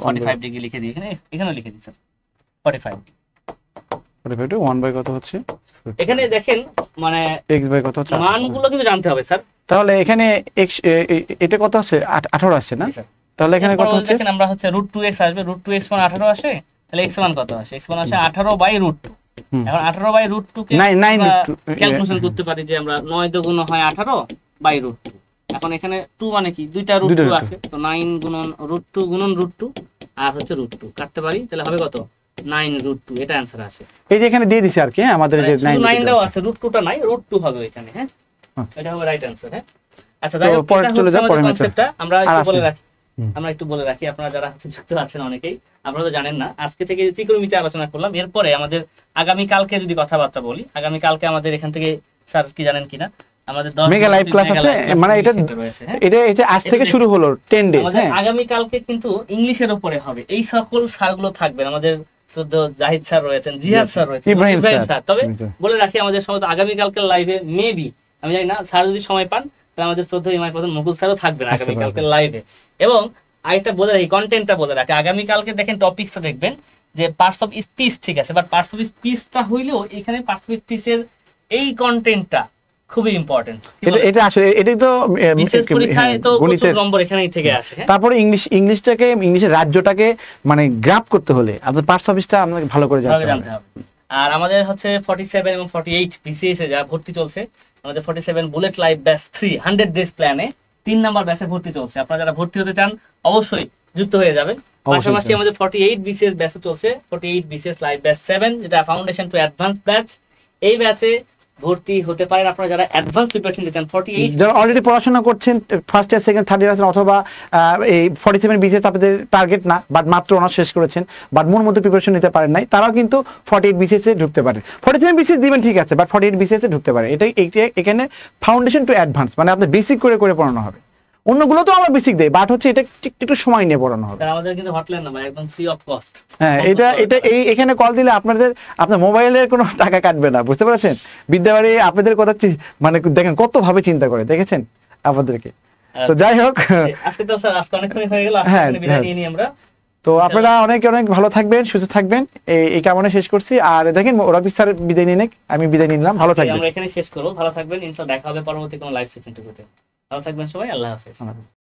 Speaker 3: 45 ডিগ্রি লিখে দিই, এখানে লিখে দিই স্যার 45
Speaker 2: টু 1 বাই কত হচ্ছে
Speaker 3: এখানে দেখেন, মানে
Speaker 2: x বাই কত হচ্ছে,
Speaker 3: মানগুলো কিন্তু জানতে হবে স্যার।
Speaker 2: তাহলে এখানে x এটা কত আছে, 18 আসছে না? তাহলে এখানে কত হচ্ছে,
Speaker 3: দেখেন আমরা হচ্ছে √2x আসবে, √2x মান 18 আসে, তাহলে x মান কত আসে? x মান আসে 18 বাই √2। এখন 18 বাই √2 কে 9 ক্যালকুলেশন করতে পারি যে আমরা 9 * 2 হয় 18 বাই √2। এখন এখানে 2 মানে কি, দুইটা √2 আছে, তো 9 গুণন √2 গুণন √2 আর হচ্ছে √2 কাটতে পারি, তাহলে হবে কত, 9√2। এটা অ্যানসার আসে,
Speaker 2: এই যে এখানে দিয়ে দিছি আর কি। হ্যাঁ আমাদের যে
Speaker 3: 9 দাও আছে, √2টা নাই, √2 হবে এখানে। হ্যাঁ এটা হবে রাইট অ্যানসার। হ্যাঁ আচ্ছা দেখো পরে চলে যাব, পরের কনসেপ্টটা আমরা একটু বলে রাখি, আপনারা যারা যুক্ত আছেন অনেকেই আপনারা তো জানেন না, আজকে থেকে ত্রিকোণমিতি আলোচনা করলাম। এরপরে আমাদের আগামী কালকে যদি কথাবার্তা বলি, আগামী কালকে আমাদের এখান থেকে স্যার কি জানেন কিনা, আমাদের 10
Speaker 2: মেগা লাইভ ক্লাস আছে, মানে এটা আজ থেকে শুরু হলো 10 ডেজ।
Speaker 3: হ্যাঁ আগামী কালকে কিন্তু ইংলিশের উপরে হবে, এই সকল স্যারগুলো থাকবেন, আমাদের জাহিদ স্যার রয়েছেন, জিহাদ স্যার রয়েছেন, ইব্রাহিম স্যার। তবে বলে রাখি আমাদের সময় আগামী কালকের লাইভে মেবি, আমি জানি না, স্যার যদি সময় পান তাহলে আমাদের শ্রদ্ধেয় ইমাম প্রধান মুকুল স্যারও থাকবেন আগামী কালকের লাইভে। এবং আরেকটা বলে রাখি, কন্টেন্টটা বলে রাখি, আগামী কালকে দেখেন টপিকসটা দেখবেন যে পার্টস অফ স্পিচ, ঠিক আছে, বাট পার্টস অফ স্পিচটা হইলেও এখানে পার্টস অফ স্পিচের এই কন্টেন্টটা খুবই ইম্পর্টেন্ট।
Speaker 2: এটা আসলে এটাই তো
Speaker 3: বিশেষ পরীক্ষায় তো প্রচুর নম্বর এখানেই থেকে আসে।
Speaker 2: তারপরে ইংলিশের রাজ্যটাকে মানে গ্র্যাব করতে হলে আপনার পার্টস অফিসটা আপনাকে ভালো করে জানতে হবে।
Speaker 3: আর আমাদের হচ্ছে 47 এবং 48 বিসিএস এ যা ভর্তি চলছে, আমাদের 47 বুলেট লাইভ ব্যাচ 3 100 ডেজ প্ল্যানে 3 নাম্বার ব্যাচে ভর্তি চলছে। আপনারা যারা ভর্তি হতে চান অবশ্যই যুক্ত হয়ে যাবেন। পাশাপাশি আমাদের 48 বিসিএস ব্যাচে চলছে 48 বিসিএস লাইভ ব্যাচ 7, যেটা ফাউন্ডেশন টু অ্যাডভান্স ব্যাচ। এই ব্যাচে ভর্তি হতে পারেন আপনারা যারা অ্যাডভান্স প্রিপারেশন নিতে চান। 48
Speaker 2: যারা অলরেডি পড়াশোনা করছেন, first year second third year অথবা এই 47 বিসিএস আপনাদের টার্গেট না, বাট মাত্র অনার্স শেষ করেছেন, বাট মন মতো প্রিপারেশন নিতে পারেন নাই, তারাও কিন্তু 48 বিসিএস এ ঢুকতে পারেন। 47 বিসিএস দিবেন ঠিক আছে, বাট 48 বিসিএস এ ঢুকতে পারেন। এখানে ফাউন্ডেশন টু অ্যাডভান্স, মানে আপনি বেসিক করে পড়ানো হবে। অন্যগুলো তো আমরা বেসিক দেই, বাট হচ্ছে এটা একটু সময় নিয়ে পড়ানো হবে।
Speaker 3: আমাদের কিন্তু হটলাইন নাম্বার একদম ফ্রি অফ কস্ট।
Speaker 2: হ্যাঁ এটা এখানে কল দিলে আপনার মোবাইলের কোনো টাকা কাটবে না, বুঝতে পারছেন? বিদ্যাবাড়ি আপনাদের কথা মানে দেখেন কত ভাবে চিন্তা করে, দেখেছেন আপনাদেরকে। তো যাই হোক,
Speaker 3: আজকে তো স্যার আজকে অনেকক্ষণ হয়ে গেল, আজকে বিদায় নিয়ে নিই আমরা।
Speaker 2: তো আপনারা অনেক ভালো থাকবেন, সুস্থ থাকবেন, এই কামনা শেষ করছি। আর দেখেন রফিক স্যার বিদায় নিয়ে আমি বিদায় নিলাম, ভালো থাকবেন।
Speaker 3: আমরা এখানে শেষ করব, ভালো থাকবেন, ইনশাআল্লাহ দেখা হবে পরবর্তী কোনো লাইভ সেশনটিতে। ভালো থাকবেন সবাই, আল্লাহ হাফেজ।